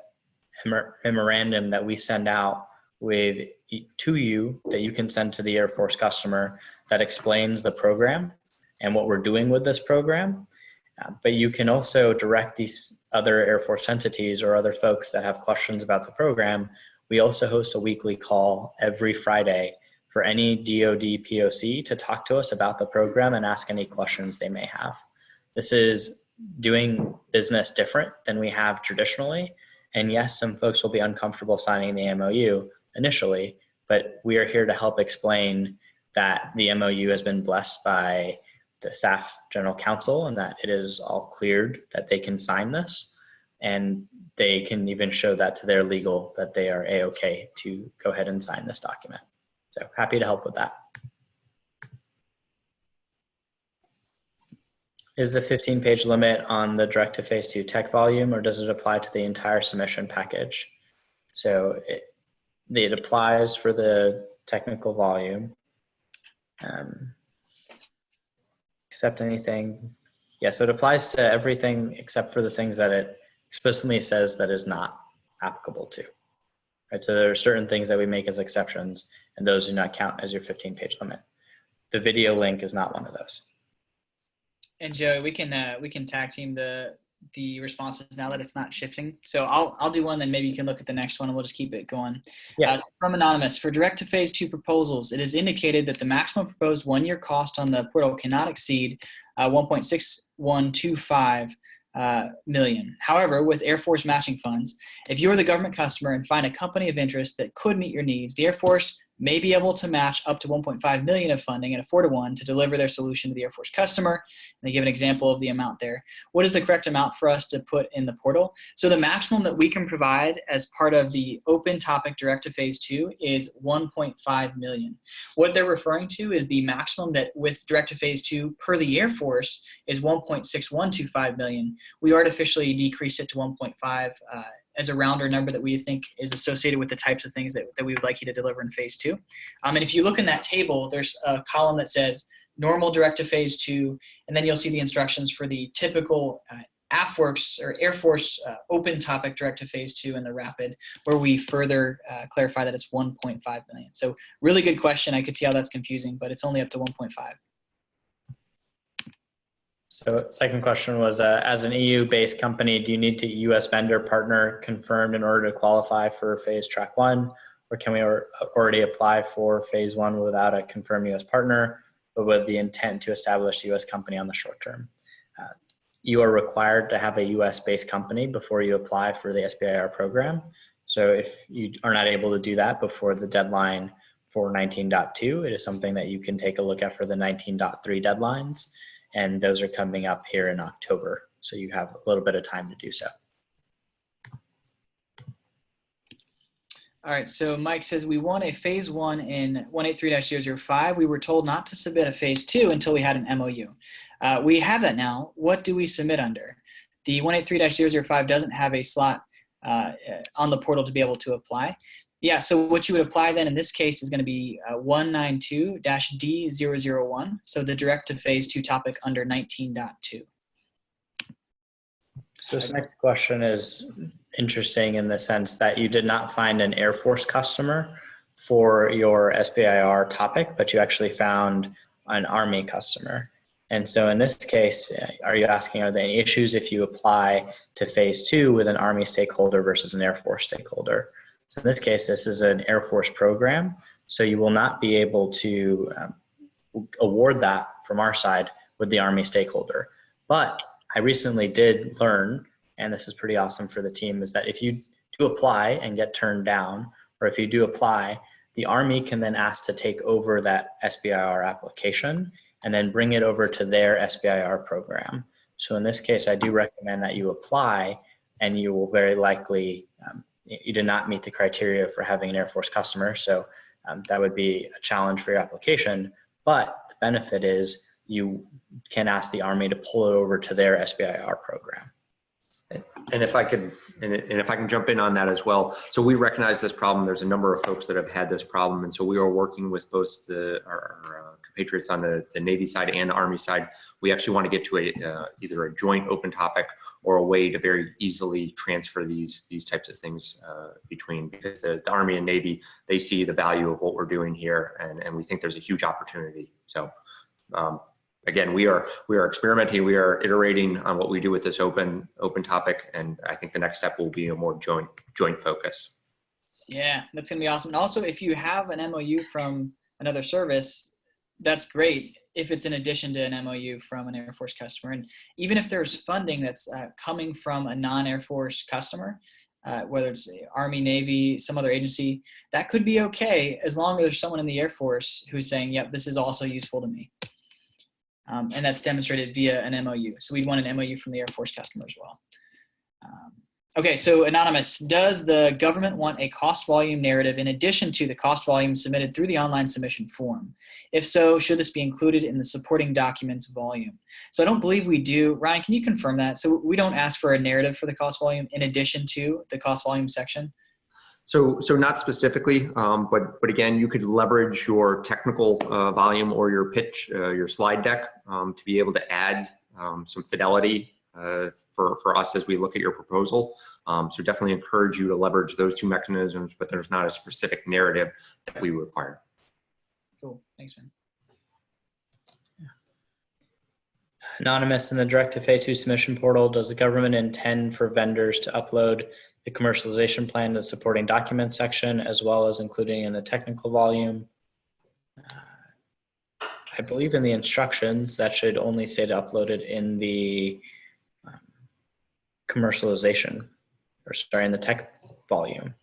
memorandum that we send out to you that you can send to the Air Force customer that explains the program and what we're doing with this program. But you can also direct these other Air Force entities or other folks that have questions about the program. We also host a weekly call every Friday for any DoD POC to talk to us about the program and ask any questions they may have. This is doing business different than we have traditionally. And yes, some folks will be uncomfortable signing the MOU initially, but we are here to help explain that the MOU has been blessed by the staff general counsel and that it is all cleared that they can sign this, and they can even show that to their legal that they are a-okay to go ahead and sign this document. So happy to help with that. Is the 15-page limit on the direct to phase 2 tech volume, or does it apply to the entire submission package? So it applies for the technical volume. Except anything, yeah, so it applies to everything except for the things that it explicitly says that is not applicable to. Right, so there are certain things that we make as exceptions, and those do not count as your 15-page limit. The video link is not one of those. And Joey, we can tag team the responses now that it's not shifting. So I'll do one, then maybe you can look at the next one and we'll just keep it going. Yeah. So from Anonymous, for direct to phase 2 proposals, it is indicated that the maximum proposed 1-year cost on the portal cannot exceed 1.6125 million. However, with Air Force matching funds, if you are the government customer and find a company of interest that could meet your needs, the Air Force may be able to match up to 1.5 million of funding at a 4-to-1 to deliver their solution to the Air Force customer. And they give an example of the amount there. What is the correct amount for us to put in the portal? So the maximum that we can provide as part of the open topic direct to phase 2 is 1.5 million. What they're referring to is the maximum that with direct to phase 2 per the Air Force is 1.6125 million. We artificially decreased it to 1.5 as a rounder number that we think is associated with the types of things that we would like you to deliver in phase 2. And if you look in that table, there's a column that says normal direct to phase 2, and then you'll see the instructions for the typical AFWERX or Air Force open topic direct to phase 2 and the rapid, where we further clarify that it's 1.5 million. So really good question. I could see how that's confusing, but it's only up to 1.5. So second question was, as an EU-based company, do you need to US vendor partner confirmed in order to qualify for phase track 1? Or can we already apply for phase 1 without a confirmed US partner, but with the intent to establish a US company on the short term? You are required to have a US-based company before you apply for the SBIR program. So if you are not able to do that before the deadline for 19.2, it is something that you can take a look at for the 19.3 deadlines. And those are coming up here in October. So you have a little bit of time to do so. All right, so Mike says, we won a phase 1 in 183-005. We were told not to submit a phase 2 until we had an MOU. We have that now. What do we submit under? The 183-005 doesn't have a slot on the portal to be able to apply. Yeah, so what you would apply then in this case is going to be 192-D001, so the direct to phase 2 topic under 19.2. So this next question is interesting in the sense that you did not find an Air Force customer for your SBIR topic, but you actually found an Army customer. And so in this case, are you asking, are there any issues if you apply to phase 2 with an Army stakeholder versus an Air Force stakeholder? So in this case, this is an Air Force program, so you will not be able to award that from our side with the Army stakeholder. But I recently did learn, and this is pretty awesome for the team, is that if you do apply and get turned down, or if you do apply, the Army can then ask to take over that SBIR application and then bring it over to their SBIR program. So in this case, I do recommend that you apply, and you will very likely, you did not meet the criteria for having an Air Force customer, so that would be a challenge for your application. But the benefit is you can ask the Army to pull it over to their SBIR program. And if I can jump in on that as well. So we recognize this problem. There's a number of folks that have had this problem. And so we are working with both our compatriots on the Navy side and the Army side. We actually want to get to either a joint open topic or a way to very easily transfer these types of things between, because the Army and Navy, they see the value of what we're doing here, and we think there's a huge opportunity. So again, we are experimenting, we are iterating on what we do with this open topic, and I think the next step will be a more joint focus. Yeah, that's going to be awesome. And also, if you have an MOU from another service, that's great if it's in addition to an MOU from an Air Force customer. And even if there's funding that's coming from a non-Air Force customer, whether it's Army, Navy, some other agency, that could be okay as long as there's someone in the Air Force who's saying, yep, this is also useful to me. And that's demonstrated via an MOU. So we'd want an MOU from the Air Force customer as well. Okay, so Anonymous, does the government want a cost volume narrative in addition to the cost volume submitted through the online submission form? If so, should this be included in the supporting documents volume? So I don't believe we do. Ryan, can you confirm that? So we don't ask for a narrative for the cost volume in addition to the cost volume section? So not specifically, but again, you could leverage your technical volume or your pitch, your slide deck to be able to add some fidelity for us as we look at your proposal. So definitely encourage you to leverage those two mechanisms, but there's not a specific narrative that we require. Cool, thanks, man. Anonymous, in the direct to phase 2 submission portal, does the government intend for vendors to upload the commercialization plan to the supporting document section, as well as including in the technical volume? I believe in the instructions that should only say to upload it in the commercialization, or sorry, in the tech volume.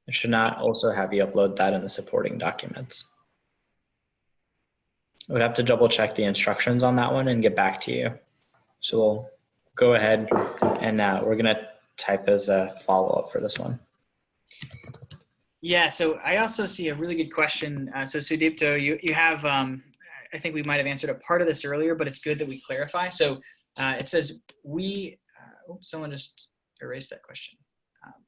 It should not also have you upload that in the supporting documents. I would have to double check the instructions on that one and get back to you. So we'll go ahead and we're gonna type as a follow-up for this one. Yeah, so I also see a really good question. So Sudipto, you have, I think we might have answered a part of this earlier, but it's good that we clarify. So it says someone just erased that question.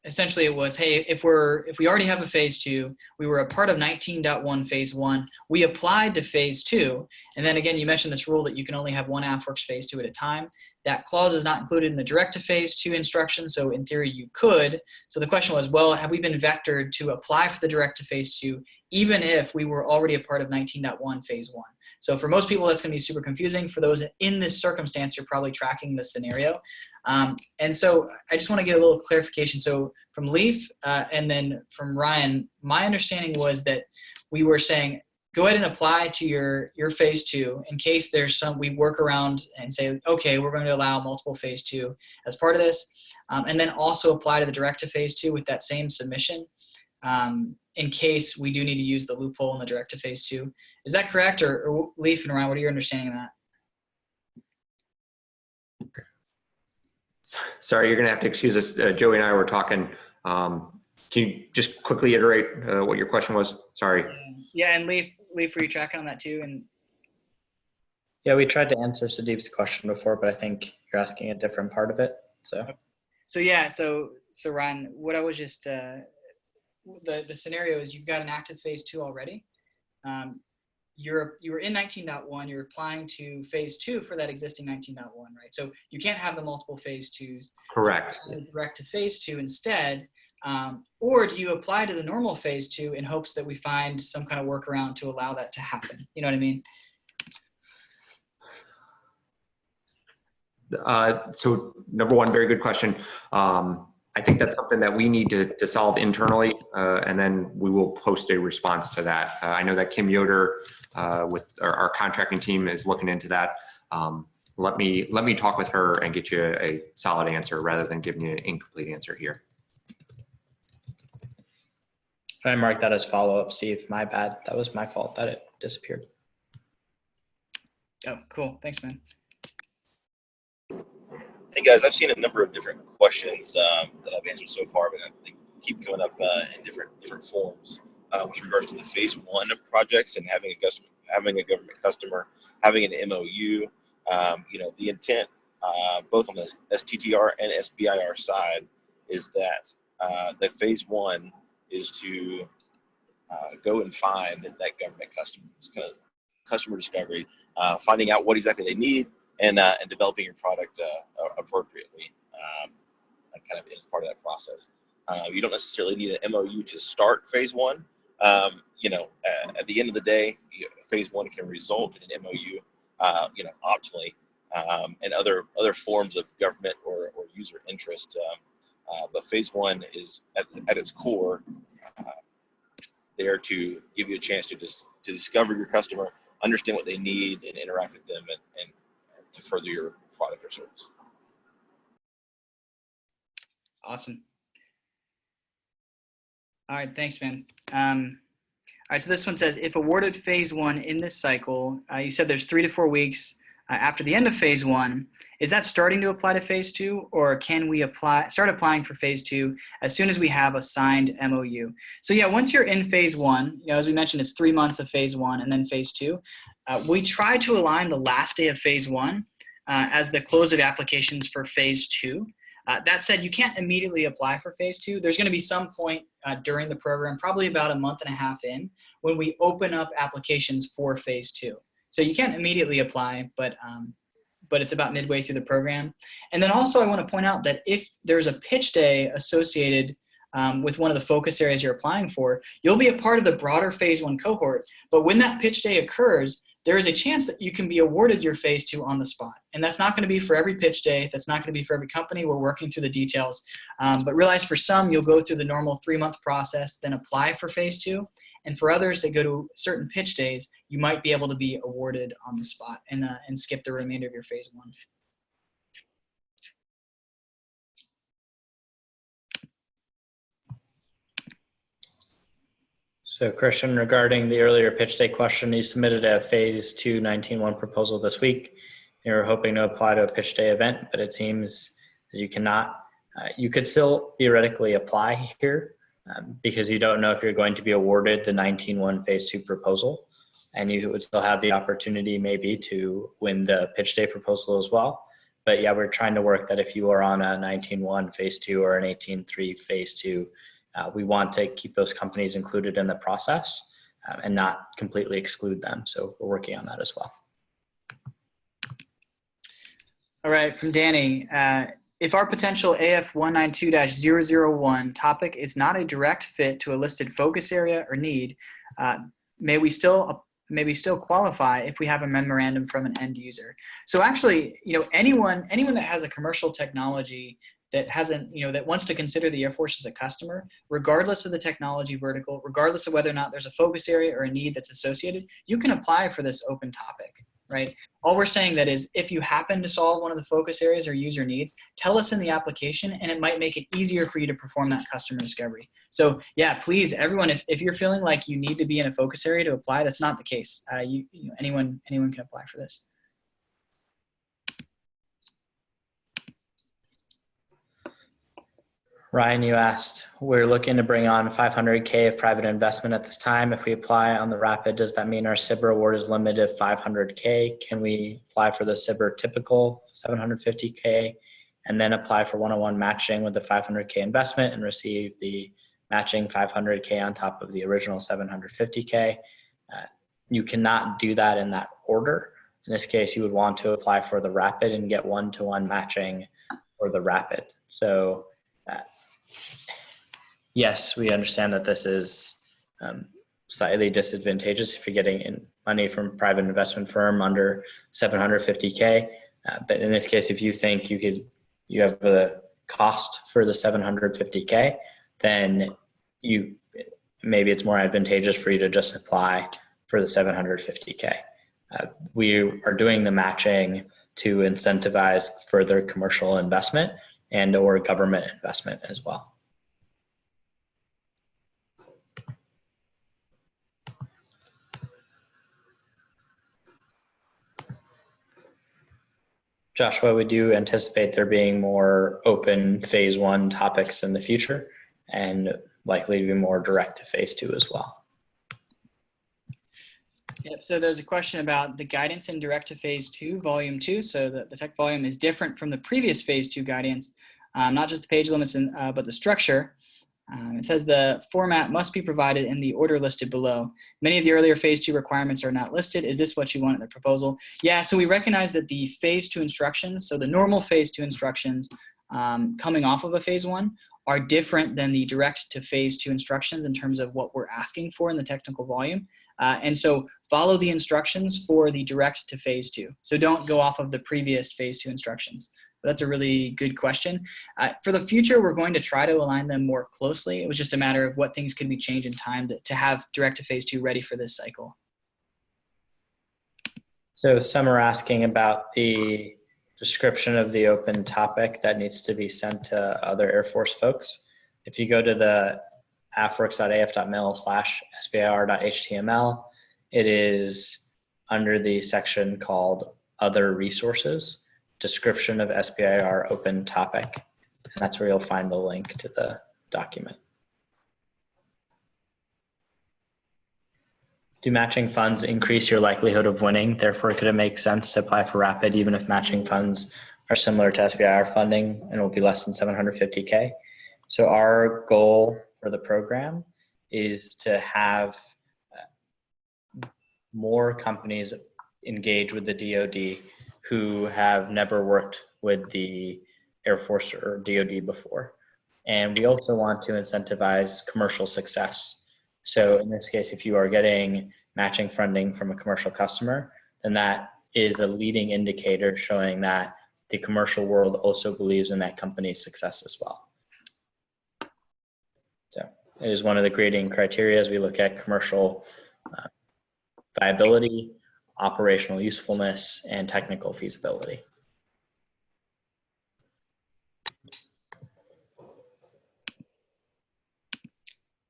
Essentially it was, hey, if we already have a phase 2, we were a part of 19.1 phase 1, we applied to phase 2, and then again, you mentioned this rule that you can only have one AFWERX phase 2 at a time. That clause is not included in the direct to phase 2 instruction, so in theory you could. So the question was, well, have we been vectored to apply for the direct to phase 2, even if we were already a part of 19.1 phase 1? So for most people, that's going to be super confusing. For those in this circumstance, you're probably tracking the scenario. And so I just want to get a little clarification. So from Leaf and then from Ryan, my understanding was that we were saying, go ahead and apply to your phase 2 in case there's we work around and say, okay, we're going to allow multiple phase 2 as part of this. And then also apply to the direct to phase 2 with that same submission. In case we do need to use the loophole in the direct to phase 2. Is that correct? Or Leaf and Ryan, what are your understanding of that? Sorry, you're going to have to excuse us. Joey and I were talking. Can you just quickly iterate what your question was? Sorry. Yeah, and Leaf, were you tracking on that too? And yeah, we tried to answer Sudeep's question before, but I think you're asking a different part of it. So yeah, so Ryan, what I was just the scenario is you've got an active phase 2 already. You were in 19.1, you're applying to phase 2 for that existing 19.1, right? So you can't have the multiple phase 2s. Correct. Direct to phase 2 instead. Or do you apply to the normal phase 2 in hopes that we find some kind of workaround to allow that to happen? You know what I mean? So number one, very good question. I think that's something that we need to solve internally, and then we will post a response to that. I know that Kim Yoder with our contracting team is looking into that. Let me talk with her and get you a solid answer rather than giving you an incomplete answer here. I mark that as follow-up, Steve. My bad. That was my fault that it disappeared. Oh, cool. Thanks, man. Hey guys, I've seen a number of different questions that I've answered so far, but they keep coming up in different forms with regards to the phase 1 of projects and having a government customer, having an MOU. You know, the intent both on the STTR and SBIR side is that the phase 1 is to go and find that government customer. It's kind of customer discovery, finding out what exactly they need, and developing your product appropriately, kind of as part of that process. You don't necessarily need an MOU to start phase 1. You know, at the end of the day, phase 1 can result in an MOU, you know, optimally, and other forms of government or user interest. But phase 1 is at its core there to give you a chance to discover your customer, understand what they need, and interact with them, and to further your product or service. Awesome. All right, thanks, man. All right, so this one says, if awarded phase 1 in this cycle, you said there's 3 to 4 weeks after the end of phase 1. Is that starting to apply to phase 2, or can we start applying for phase 2 as soon as we have a signed MOU? So yeah, once you're in phase 1, you know, as we mentioned, it's 3 months of phase 1 and then phase 2. We try to align the last day of phase 1 as the close of applications for phase 2. That said, you can't immediately apply for phase 2. There's going to be some point during the program, probably about a month and a half in, when we open up applications for phase 2. So you can't immediately apply, but it's about midway through the program. And then also I want to point out that if there's a pitch day associated with one of the focus areas you're applying for, you'll be a part of the broader phase 1 cohort. But when that pitch day occurs, there is a chance that you can be awarded your phase 2 on the spot. And that's not going to be for every pitch day. That's not going to be for every company. We're working through the details. But realize for some, you'll go through the normal 3-month process, then apply for phase 2. And for others that go to certain pitch days, you might be able to be awarded on the spot and skip the remainder of your phase 1. So Christian, regarding the earlier pitch day question, you submitted a phase 2 19.1 proposal this week. You're hoping to apply to a pitch day event, but it seems that you cannot. You could still theoretically apply here because you don't know if you're going to be awarded the 19.1 phase 2 proposal, and you would still have the opportunity maybe to win the pitch day proposal as well. But yeah, we're trying to work that if you are on a 19.1 phase 2 or an 18.3 phase 2, we want to keep those companies included in the process and not completely exclude them. So we're working on that as well. All right, from Danny. If our potential AF 192-001 topic is not a direct fit to a listed focus area or need, may we still qualify if we have a memorandum from an end user? So actually, you know, anyone that has a commercial technology that that wants to consider the Air Force as a customer, regardless of the technology vertical, regardless of whether or not there's a focus area or a need that's associated, you can apply for this open topic, right? All we're saying that is if you happen to solve one of the focus areas or user needs, tell us in the application and it might make it easier for you to perform that customer discovery. So yeah, please, everyone, if you're feeling like you need to be in a focus area to apply, that's not the case. Anyone can apply for this. Ryan, you asked, we're looking to bring on 500K of private investment at this time. If we apply on the rapid, does that mean our SBIR award is limited to 500K? Can we apply for the SBIR typical 750K and then apply for 101 matching with the 500K investment and receive the matching 500K on top of the original 750K. You cannot do that in that order. In this case, you would want to apply for the rapid and get one-to-one matching for the rapid. So yes, we understand that this is slightly disadvantageous if you're getting in money from a private investment firm under 750K. But in this case, if you think you have the cost for the 750K, then maybe it's more advantageous for you to just apply for the 750K. We are doing the matching to incentivize further commercial investment and or government investment as well. Joshua, we do anticipate there being more open phase 1 topics in the future and likely to be more direct to phase 2 as well. Yep, so there's a question about the guidance in direct to phase 2, volume 2. So the tech volume is different from the previous phase 2 guidance, not just the page limits, but the structure. It says the format must be provided in the order listed below. Many of the earlier phase 2 requirements are not listed. Is this what you want in the proposal? Yeah, so we recognize that the phase 2 instructions, so the normal phase 2 instructions coming off of a phase 1 are different than the direct to phase 2 instructions in terms of what we're asking for in the technical volume. And so follow the instructions for the direct to phase 2. So don't go off of the previous phase 2 instructions. That's a really good question. For the future, we're going to try to align them more closely. It was just a matter of what things could be changed in time to have direct to phase 2 ready for this cycle. So some are asking about the description of the open topic that needs to be sent to other Air Force folks. If you go to the afwerx.af.mil/sbir.html, it is under the section called Other Resources, description of SBIR open topic. And that's where you'll find the link to the document. Do matching funds increase your likelihood of winning? Therefore, could it make sense to apply for rapid even if matching funds are similar to SBIR funding and will be less than 750K? So our goal for the program is to have more companies engage with the DoD who have never worked with the Air Force or DoD before. And we also want to incentivize commercial success. So in this case, if you are getting matching funding from a commercial customer, then that is a leading indicator showing that the commercial world also believes in that company's success as well. So it is one of the grading criteria as we look at commercial viability, operational usefulness, and technical feasibility.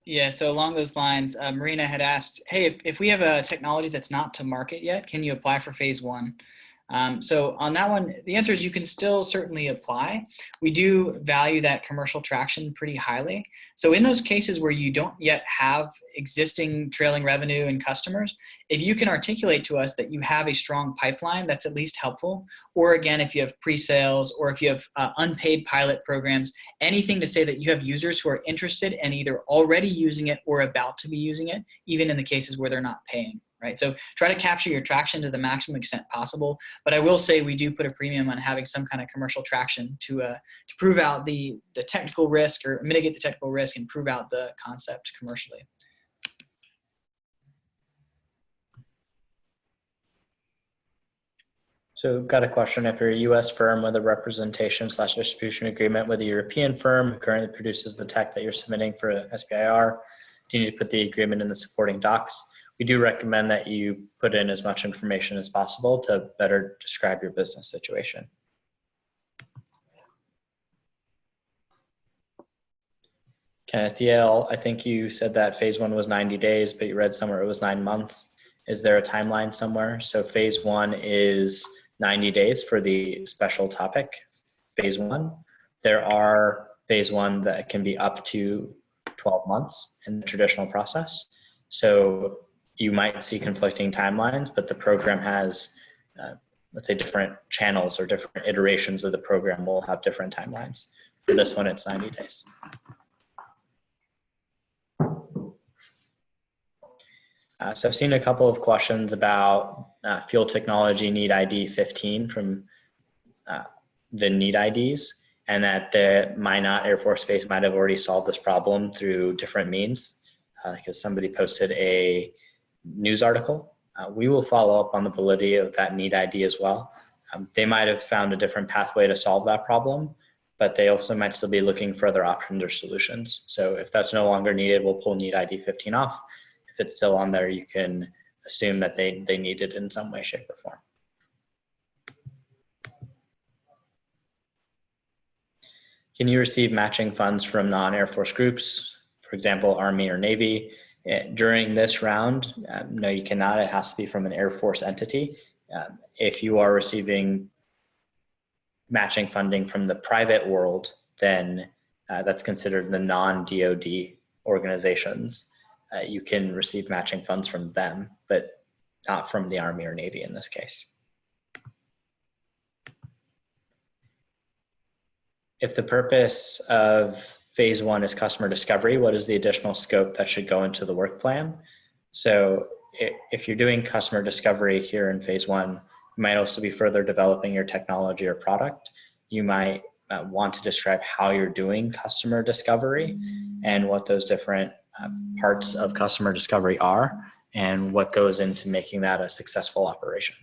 Yeah, so along those lines, Marina had asked, hey, if we have a technology that's not to market yet, can you apply for phase 1? So on that one, the answer is you can still certainly apply. We do value that commercial traction pretty highly. So in those cases where you don't yet have existing trailing revenue and customers, if you can articulate to us that you have a strong pipeline, that's at least helpful. Or again, if you have pre-sales or if you have unpaid pilot programs, anything to say that you have users who are interested and either already using it or about to be using it, even in the cases where they're not paying. Right? So try to capture your traction to the maximum extent possible. But I will say we do put a premium on having some kind of commercial traction to prove out the technical risk or mitigate the technical risk and prove out the concept commercially. So got a question. If you're a US firm with a representation/distribution agreement with a European firm who currently produces the tech that you're submitting for SBIR, do you need to put the agreement in the supporting docs? We do recommend that you put in as much information as possible to better describe your business situation. Kenneth Yale, I think you said that phase 1 was 90 days, but you read somewhere it was 9 months. Is there a timeline somewhere? So phase 1 is 90 days for the special topic, phase 1. There are phase 1 that can be up to 12 months in the traditional process. So you might see conflicting timelines, but the program has, let's say, different channels or different iterations of the program will have different timelines. For this one, it's 90 days. So I've seen a couple of questions about fuel technology need ID 15 from the need IDs, and that the Minot Air Force Base might have already solved this problem through different means, because somebody posted a news article. We will follow up on the validity of that need ID as well. They might have found a different pathway to solve that problem, but they also might still be looking for other options or solutions. So if that's no longer needed, we'll pull need ID 15 off. If it's still on there, you can assume that they need it in some way, shape, or form. Can you receive matching funds from non-Air Force groups, for example, Army or Navy? During this round, no, you cannot. It has to be from an Air Force entity. If you are receiving matching funding from the private world, then that's considered the non-DoD organizations. You can receive matching funds from them, but not from the Army or Navy in this case. If the purpose of phase 1 is customer discovery, what is the additional scope that should go into the work plan? So if you're doing customer discovery here in phase 1, you might also be further developing your technology or product. You might want to describe how you're doing customer discovery and what those different parts of customer discovery are and what goes into making that a successful operation.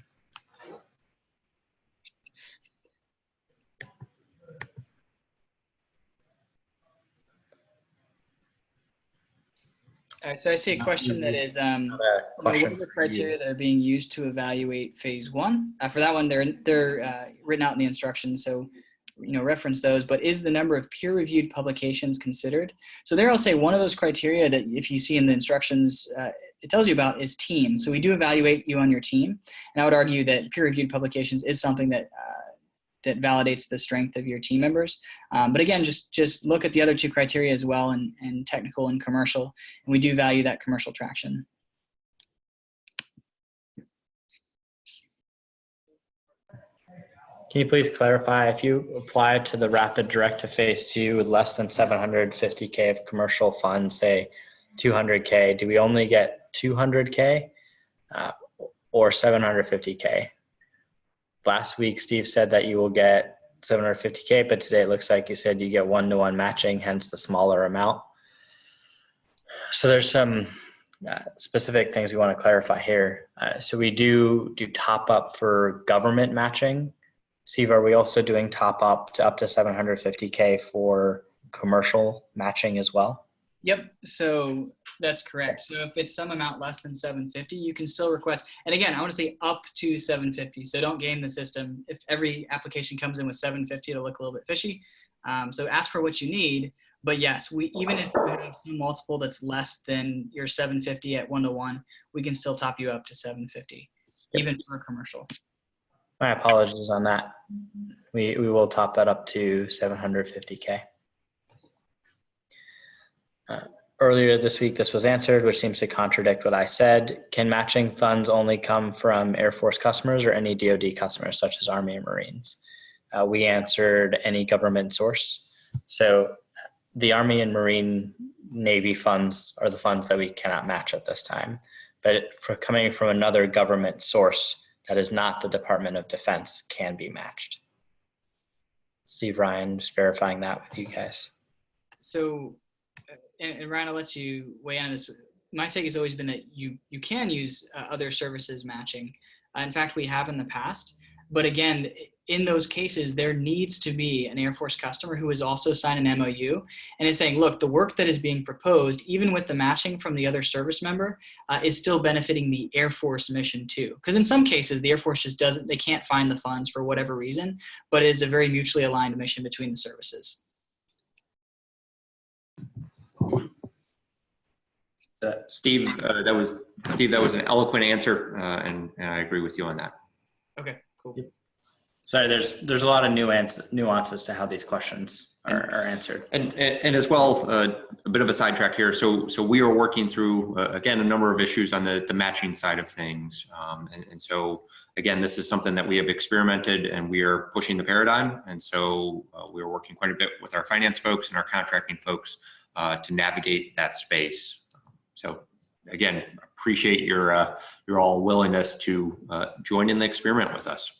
All right, so I see a question that is, what are the criteria that are being used to evaluate phase 1? For that one, they're written out in the instructions, so reference those. But is the number of peer-reviewed publications considered? So there, I'll say one of those criteria that if you see in the instructions, it tells you about is team. So we do evaluate you on your team, and I would argue that peer-reviewed publications is something that that validates the strength of your team members. But again, just look at the other 2 criteria as well, and technical and commercial, and we do value that commercial traction. Can you please clarify, if you apply to the rapid direct to phase 2 with less than 750K of commercial funds, say 200K, do we only get 200K or 750K? Last week, Steve said that you will get 750K, but today it looks like you said you get 1-to-1 matching, hence the smaller amount. So there's some specific things we want to clarify here. So we do top up for government matching. Steve, are we also doing top up to 750K for commercial matching as well? Yep, so that's correct. So if it's some amount less than 750, you can still request. And again, I want to say up to 750. So don't game the system. If every application comes in with 750, it'll look a little bit fishy. So ask for what you need. But yes, even if you have some multiple that's less than your 750 at 1-to-1, we can still top you up to 750, even for a commercial. My apologies on that. We will top that up to 750K. Earlier this week, this was answered, which seems to contradict what I said. Can matching funds only come from Air Force customers or any DoD customers, such as Army and Marines? We answered any government source. So the Army and Marine Navy funds are the funds that we cannot match at this time. But for coming from another government source that is not the Department of Defense can be matched. Steve, Ryan, just verifying that with you guys. So, and Ryan, I'll let you weigh in on this. My take has always been that you can use other services matching. In fact, we have in the past. But again, in those cases, there needs to be an Air Force customer who has also signed an MOU and is saying, look, the work that is being proposed, even with the matching from the other service member, is still benefiting the Air Force mission too. Because in some cases, the Air Force just they can't find the funds for whatever reason, but it is a very mutually aligned mission between the services. Steve, that was an eloquent answer, and I agree with you on that. Okay, cool. Sorry, there's a lot of nuances to how these questions are answered. And as well, a bit of a sidetrack here. So we are working through, again, a number of issues on the matching side of things. And so, again, this is something that we have experimented and we are pushing the paradigm. And so we are working quite a bit with our finance folks and our contracting folks to navigate that space. So again, appreciate your all willingness to join in the experiment with us.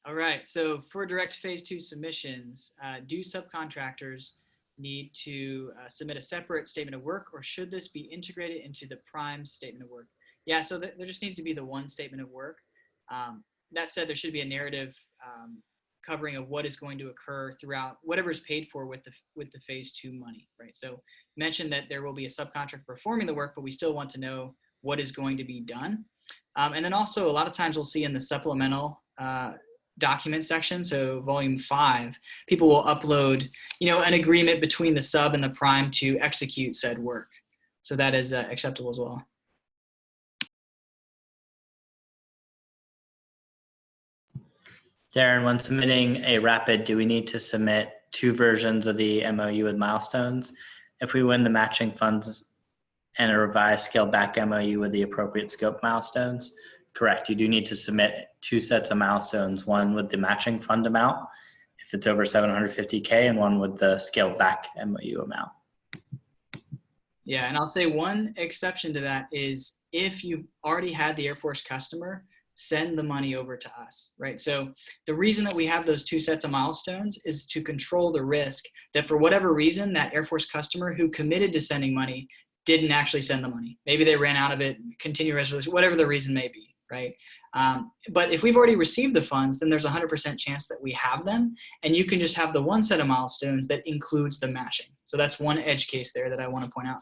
All right, so for direct phase 2 submissions, do subcontractors need to submit a separate statement of work, or should this be integrated into the prime statement of work? Yeah, so there just needs to be the one statement of work. That said, there should be a narrative covering of what is going to occur throughout whatever is paid for with the phase 2 money, right? So mention that there will be a subcontractor performing the work, but we still want to know what is going to be done. And then also a lot of times we'll see in the supplemental document section, so volume 5, people will upload, an agreement between the sub and the prime to execute said work. So that is acceptable as well. Darren, when submitting a rapid, do we need to submit 2 versions of the MOU with milestones? If we win the matching funds and a revised scaled back MOU with the appropriate scope milestones, correct. You do need to submit 2 sets of milestones, one with the matching fund amount, if it's over 750K, and one with the scaled back MOU amount. Yeah, and I'll say one exception to that is if you've already had the Air Force customer send the money over to us, right? So the reason that we have those 2 sets of milestones is to control the risk that for whatever reason, that Air Force customer who committed to sending money didn't actually send the money. Maybe they ran out of it, continue resolution, whatever the reason may be, right? But if we've already received the funds, then there's a 100% chance that we have them, and you can just have the one set of milestones that includes the matching. So that's one edge case there that I want to point out.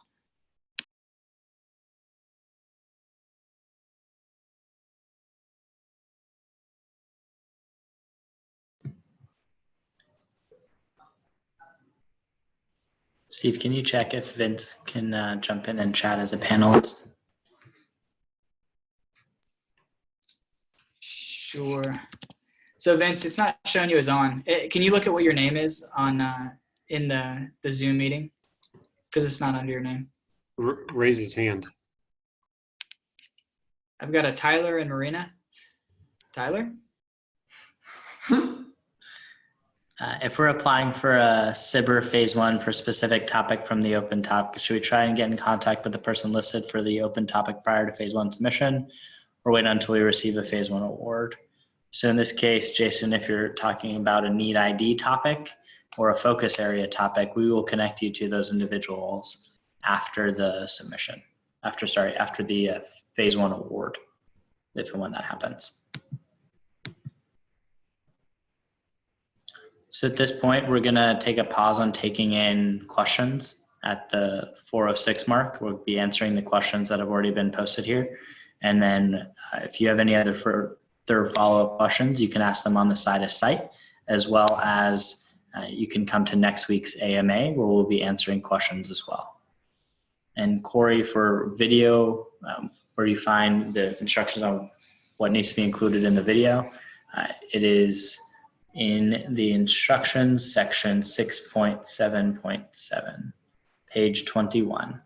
Steve, can you check if Vince can jump in and chat as a panelist? Sure. So Vince, it's not showing you as on. Can you look at what your name is on in the Zoom meeting? Because it's not under your name. Raise his hand. I've got a Tyler and Marina. Tyler? If we're applying for a SBIR phase 1 for a specific topic from the open topic, should we try and get in contact with the person listed for the open topic prior to phase 1 submission, or wait until we receive a phase 1 award? So in this case, Jason, if you're talking about a need ID topic or a focus area topic, we will connect you to those individuals after the submission, after the phase 1 award, if and when that happens. So at this point, we're gonna take a pause on taking in questions at the 4:06 mark. We'll be answering the questions that have already been posted here. And then if you have any other further follow-up questions, you can ask them on the site, as well as you can come to next week's AMA where we'll be answering questions as well. And Corey, for video, where you find the instructions on what needs to be included in the video, it is in the instructions section 6.7.7, page 21.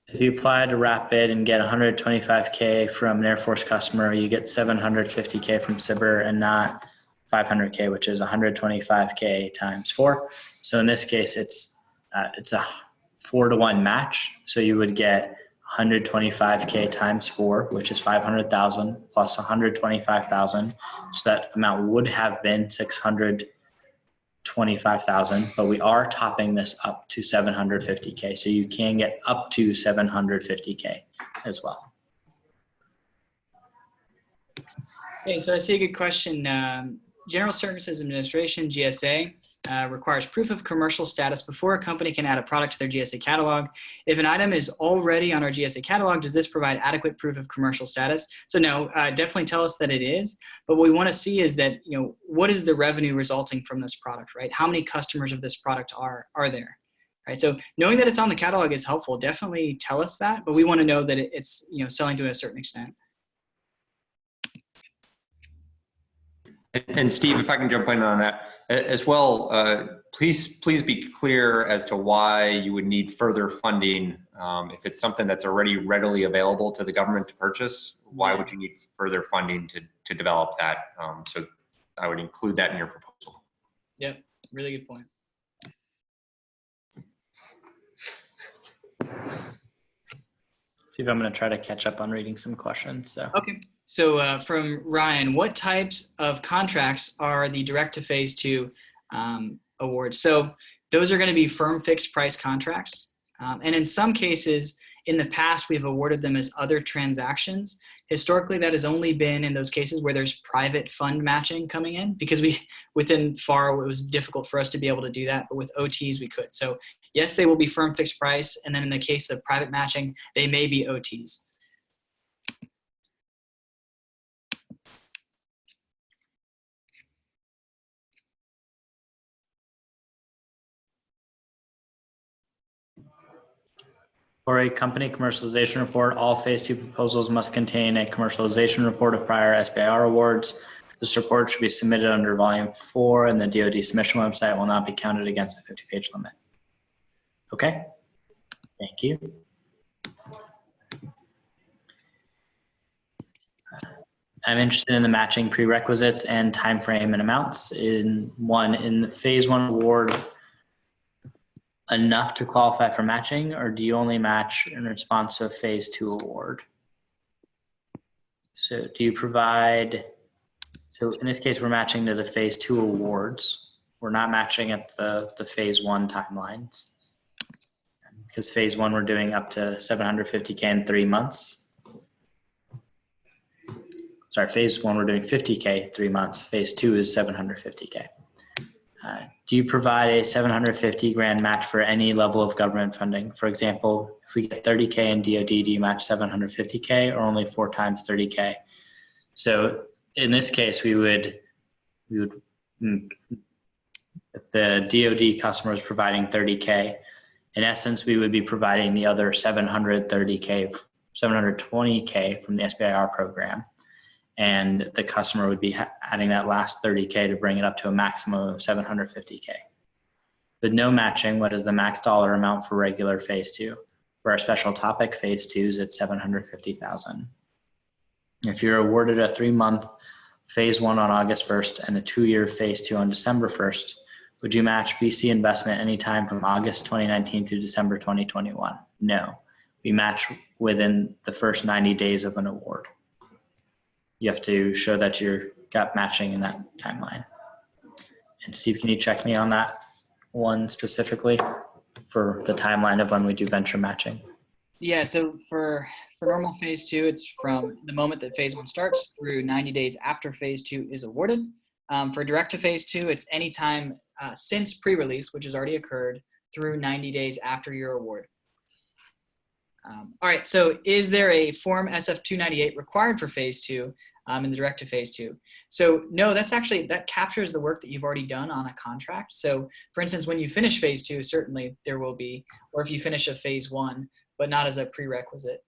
If you apply to Rapid and get 125K from an Air Force customer, you get 750K from SBIR and not 500K, which is 125K times 4. So in this case, it's a 4-to-1 match. So you would get 125K times 4, which is 500,000 plus 125,000. So that amount would have been 625,000, but we are topping this up to 750K. So you can get up to 750K as well. Okay, so I see a good question. General Services Administration, GSA, requires proof of commercial status before a company can add a product to their GSA catalog. If an item is already on our GSA catalog, does this provide adequate proof of commercial status? So no, definitely tell us that it is. But what we want to see is that, what is the revenue resulting from this product, right? How many customers of this product are there, right? So knowing that it's on the catalog is helpful. Definitely tell us that, but we want to know that it's, selling to a certain extent. And Steve, if I can jump in on that as well, please be clear as to why you would need further funding. If it's something that's already readily available to the government to purchase, why would you need further funding to develop that? So I would include that in your proposal. Yep, really good point. See if I'm going to try to catch up on reading some questions. So. Okay. So from Ryan, what types of contracts are the direct to phase 2 awards? So those are going to be firm fixed price contracts. And in some cases, in the past, we've awarded them as other transactions. Historically, that has only been in those cases where there's private fund matching coming in, because within FAR, it was difficult for us to be able to do that, but with OTs, we could. So yes, they will be firm fixed price. And then in the case of private matching, they may be OTs. For a company commercialization report, all phase 2 proposals must contain a commercialization report of prior SBIR awards. This report should be submitted under volume 4, and the DoD submission website will not be counted against the 50-page limit. Okay, thank you. I'm interested in the matching prerequisites and timeframe and amounts. In the phase 1 award, enough to qualify for matching, or do you only match in response to a phase 2 award? So do you provide, so in this case, we're matching to the phase 2 awards. We're not matching at the phase 1 timelines. Because phase 1, we're doing up to $750K in 3 months. Sorry, phase 1, we're doing $50K 3 months. Phase 2 is $750K. Do you provide a 750 grand match for any level of government funding? For example, if we get 30K in DoD, do you match 750K or only 4 times 30K? So in this case, we would, if the DoD customer is providing 30K, in essence, we would be providing the other 720K from the SBIR program. And the customer would be adding that last 30K to bring it up to a maximum of 750K. With no matching, what is the max dollar amount for regular phase 2? For our special topic phase 2s, it's 750,000. If you're awarded a 3-month phase 1 on August 1st and a 2-year phase 2 on December 1st, would you match VC investment anytime from August 2019 through December 2021? No, we match within the first 90 days of an award. You have to show that you're got matching in that timeline. And Steve, can you check me on that one specifically for the timeline of when we do venture matching? Yeah, so for normal phase 2, it's from the moment that phase 1 starts through 90 days after phase 2 is awarded. For direct to phase 2, it's anytime since pre-release, which has already occurred, through 90 days after your award. All right, so is there a Form SF-298 required for phase 2 in the direct to phase 2? So no, that captures the work that you've already done on a contract. So for instance, when you finish phase 2, certainly there will be, or if you finish a phase 1, but not as a prerequisite.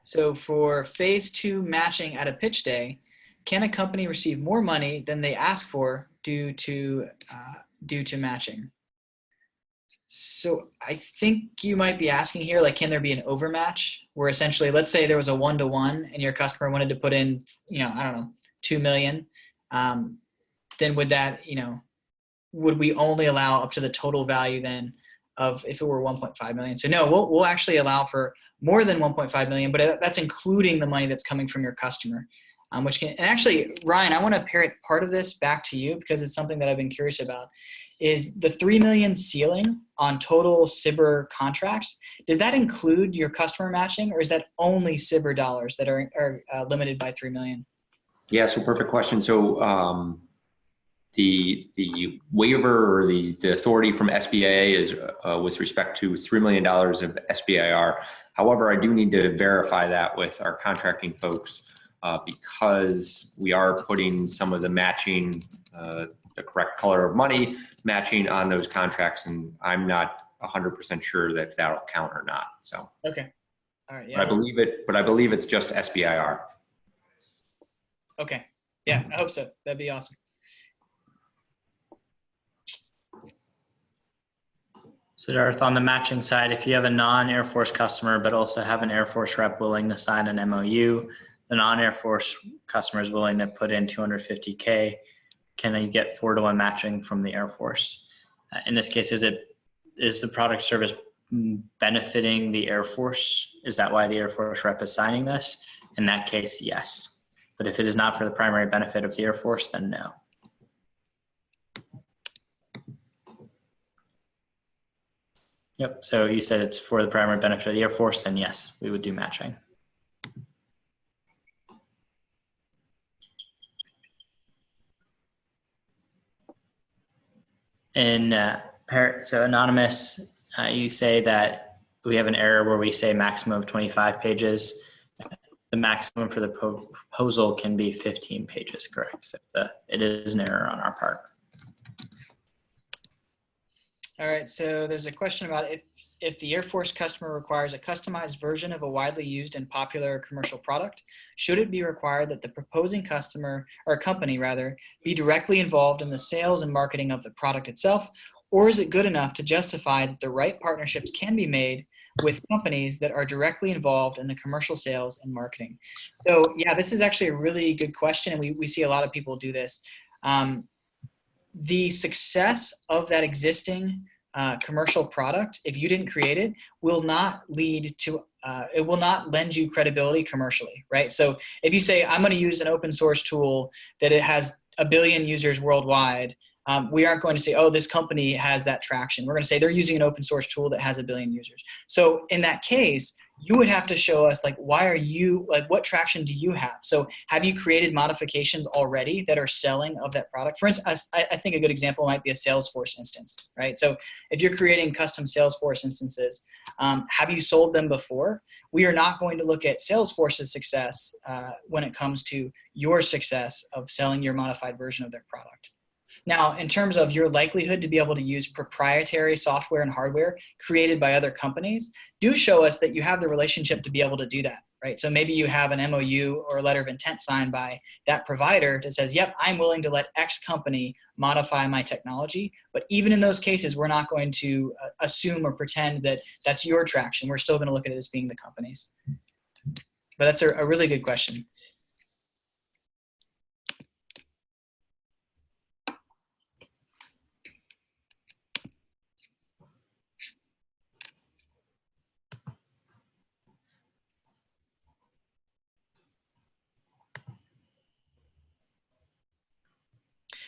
So for phase 2 matching at a pitch day, can a company receive more money than they ask for due to matching? So I think you might be asking here, like, can there be an overmatch where essentially, let's say there was a 1-to-1 and your customer wanted to put in, I don't know, 2 million, then would that, would we only allow up to the total value then of if it were 1.5 million? So no, we'll actually allow for more than 1.5 million, but that's including the money that's coming from your customer. And actually, Ryan, I want to parrot part of this back to you because it's something that I've been curious about, is the 3 million ceiling on total SBIR contracts. Does that include your customer matching, or is that only SBIR dollars that are limited by 3 million? Yeah, so perfect question. So the waiver or the authority from SBA is with respect to $3 million of SBIR. However, I do need to verify that with our contracting folks because we are putting some of the matching, the correct color of money matching on those contracts, and I'm not 100% sure that that'll count or not. So okay, All right. But I believe it's just SBIR. Okay. Yeah, I hope so. That'd be awesome. So Darth, on the matching side, if you have a non-Air Force customer, but also have an Air Force rep willing to sign an MOU, the non-Air Force customer is willing to put in $250K, can you get 4-to-1 matching from the Air Force? In this case, is the product service benefiting the Air Force? Is that why the Air Force rep is signing this? In that case, yes. But if it is not for the primary benefit of the Air Force, then no. Yep, so you said it's for the primary benefit of the Air Force, then yes, we would do matching. And so anonymous, you say that we have an error where we say maximum of 25 pages. The maximum for the proposal can be 15 pages, correct? So it is an error on our part. All right, so there's a question about if the Air Force customer requires a customized version of a widely used and popular commercial product, should it be required that the proposing customer, or company rather, be directly involved in the sales and marketing of the product itself? Or is it good enough to justify that the right partnerships can be made with companies that are directly involved in the commercial sales and marketing? So yeah, this is actually a really good question, and we see a lot of people do this. The success of that existing commercial product, if you didn't create it, will not lead to, it will not lend you credibility commercially, right? So if you say, I'm going to use an open source tool that it has 1 billion users worldwide, we aren't going to say, oh, this company has that traction. We're going to say they're using an open source tool that has 1 billion users. So in that case, you would have to show us, like, why are you, like, what traction do you have? So have you created modifications already that are selling of that product? For instance, I think a good example might be a Salesforce instance, right? So if you're creating custom Salesforce instances, have you sold them before? We are not going to look at Salesforce's success when it comes to your success of selling your modified version of their product. Now, in terms of your likelihood to be able to use proprietary software and hardware created by other companies, do show us that you have the relationship to be able to do that, right? So maybe you have an MOU or a letter of intent signed by that provider that says, yep, I'm willing to let X company modify my technology. But even in those cases, we're not going to assume or pretend that that's your traction. We're still going to look at it as being the company's. But that's a really good question.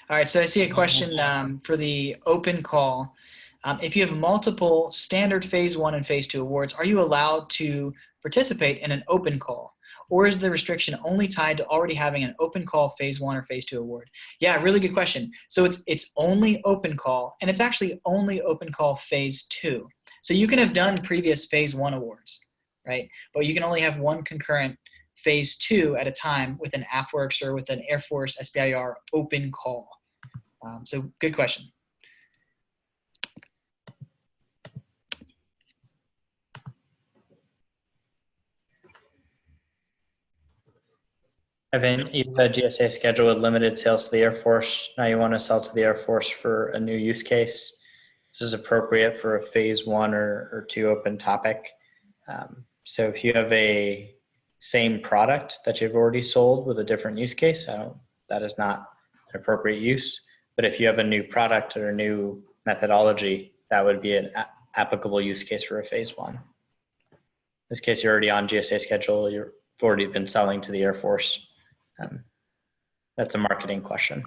All right, so I see a question for the open call. If you have multiple standard phase 1 and phase 2 awards, are you allowed to participate in an open call? Or is the restriction only tied to already having an open call phase 1 or phase 2 award? Yeah, really good question. So it's only open call, and it's actually only open call phase 2. So you can have done previous phase 1 awards, right? But you can only have one concurrent phase 2 at a time with an AFWERX or with an Air Force SBIR open call. So good question. Evan, you had a GSA schedule with limited sales to the Air Force. Now you want to sell to the Air Force for a new use case. This is appropriate for a phase 1 or 2 open topic. So if you have a same product that you've already sold with a different use case, that is not an appropriate use. But if you have a new product or a new methodology, that would be an applicable use case for a phase 1. In this case, you're already on GSA schedule. You've already been selling to the Air Force. That's a marketing question.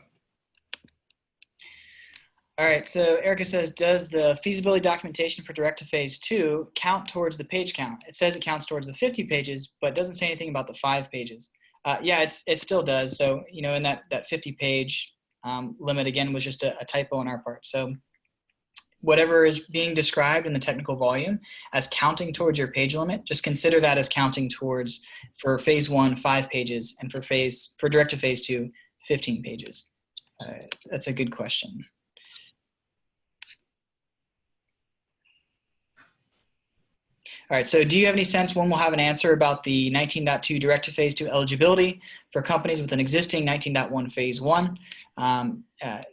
All right, so Erica says, does the feasibility documentation for direct to phase 2 count towards the page count? It says it counts towards the 50 pages, but doesn't say anything about the 5 pages. Yeah, it still does. So, you know, in that 50 page limit, again, was just a typo on our part. So whatever is being described in the technical volume as counting towards your page limit, just consider that as counting towards, for phase 1, 5 pages, and for direct to phase 2, 15 pages. That's a good question. All right, so do you have any sense when we'll have an answer about the 19.2 direct to phase 2 eligibility for companies with an existing 19.1 phase 1?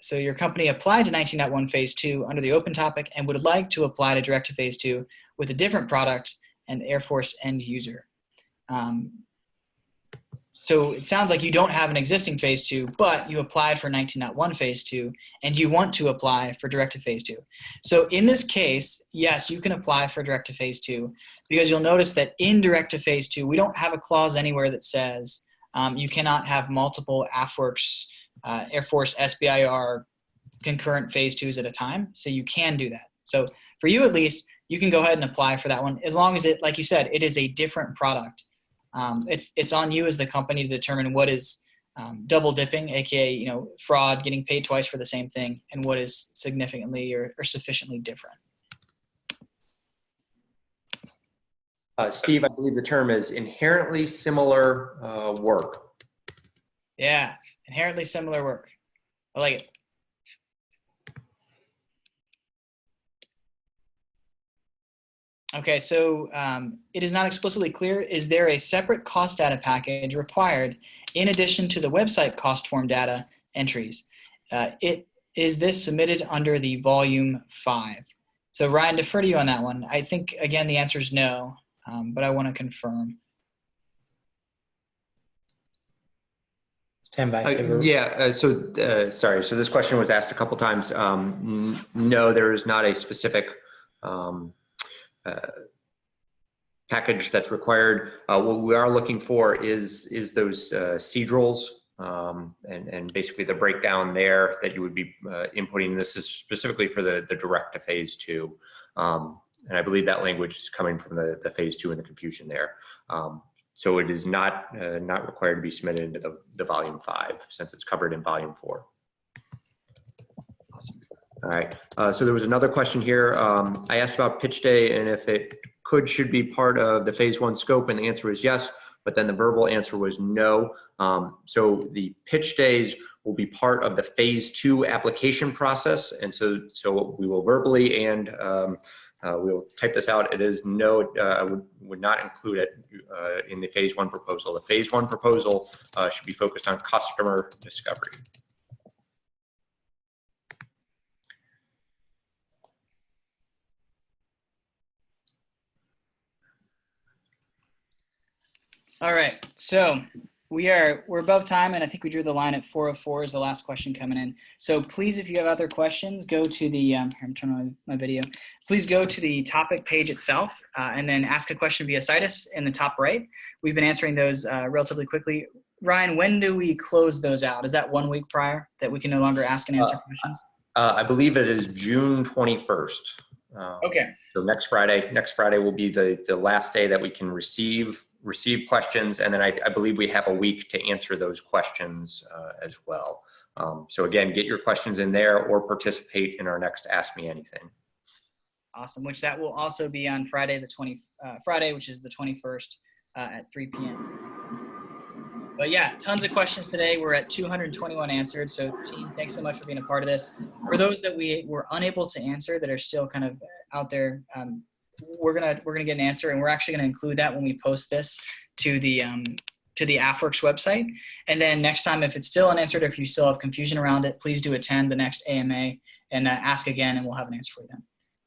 So your company applied to 19.1 phase 2 under the open topic and would like to apply to direct to phase 2 with a different product and Air Force end user. So it sounds like you don't have an existing phase 2, but you applied for 19.1 phase 2 and you want to apply for direct to phase 2. So in this case, yes, you can apply for direct to phase 2 because you'll notice that in direct to phase 2, we don't have a clause anywhere that says you cannot have multiple AFWERX, Air Force SBIR concurrent phase 2s at a time. So you can do that. So for you at least, you can go ahead and apply for that one as long as it, like you said, it is a different product. It's on you as the company to determine what is double dipping, aka fraud, getting paid twice for the same thing, and what is significantly or sufficiently different. Steve, I believe the term is inherently similar work. Yeah, inherently similar work. I like it. Okay, so it is not explicitly clear. Is there a separate cost data package required in addition to the website cost form data entries? Is this submitted under the volume 5? So Ryan, defer to you on that one. I think, again, the answer is no, but I want to confirm. Stand by. Sorry. So this question was asked a couple times. No, there is not a specific package that's required. What we are looking for is those CDRLs and basically the breakdown there that you would be inputting. This is specifically for the direct to phase 2. And I believe that language is coming from the phase 2 and the confusion there. So it is not required to be submitted into the volume 5 since it's covered in volume 4. Awesome. All right, so there was another question here. I asked about pitch day and if it should be part of the phase 1 scope, and the answer was yes, but then the verbal answer was no. So the pitch days will be part of the phase 2 application process, and so we will verbally and we'll type this out. It is no, I would not include it in the phase 1 proposal. The phase 1 proposal should be focused on customer discovery. All right, so we're above time, and I think we drew the line at 4:04 is the last question coming in. So please, if you have other questions, go to the here, I'm turning on my video. Please go to the topic page itself and then ask a question via Citus in the top right. We've been answering those relatively quickly. Ryan, when do we close those out? Is that 1 week prior that we can no longer ask and answer questions? I believe it is June 21st. Okay. So next Friday will be the last day that we can receive questions, and then I believe we have a week to answer those questions as well. So again, get your questions in there or participate in our next Ask Me Anything. Awesome, which that will also be on Friday, which is the 21st at 3 p.m. But yeah, tons of questions today. We're at 221 answered. So team, thanks so much for being a part of this. For those that we were unable to answer that are still kind of out there, we're gonna get an answer, and we're actually gonna include that when we post this to the AFWERX website. And then next time, if it's still unanswered or if you still have confusion around it, please do attend the next AMA and ask again, and we'll have an answer for you then.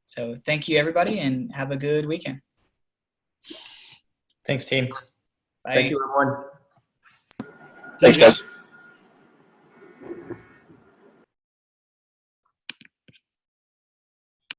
So thank you, everybody, and have a good weekend. Thanks, team. Bye. Thank you, everyone. Thanks, guys.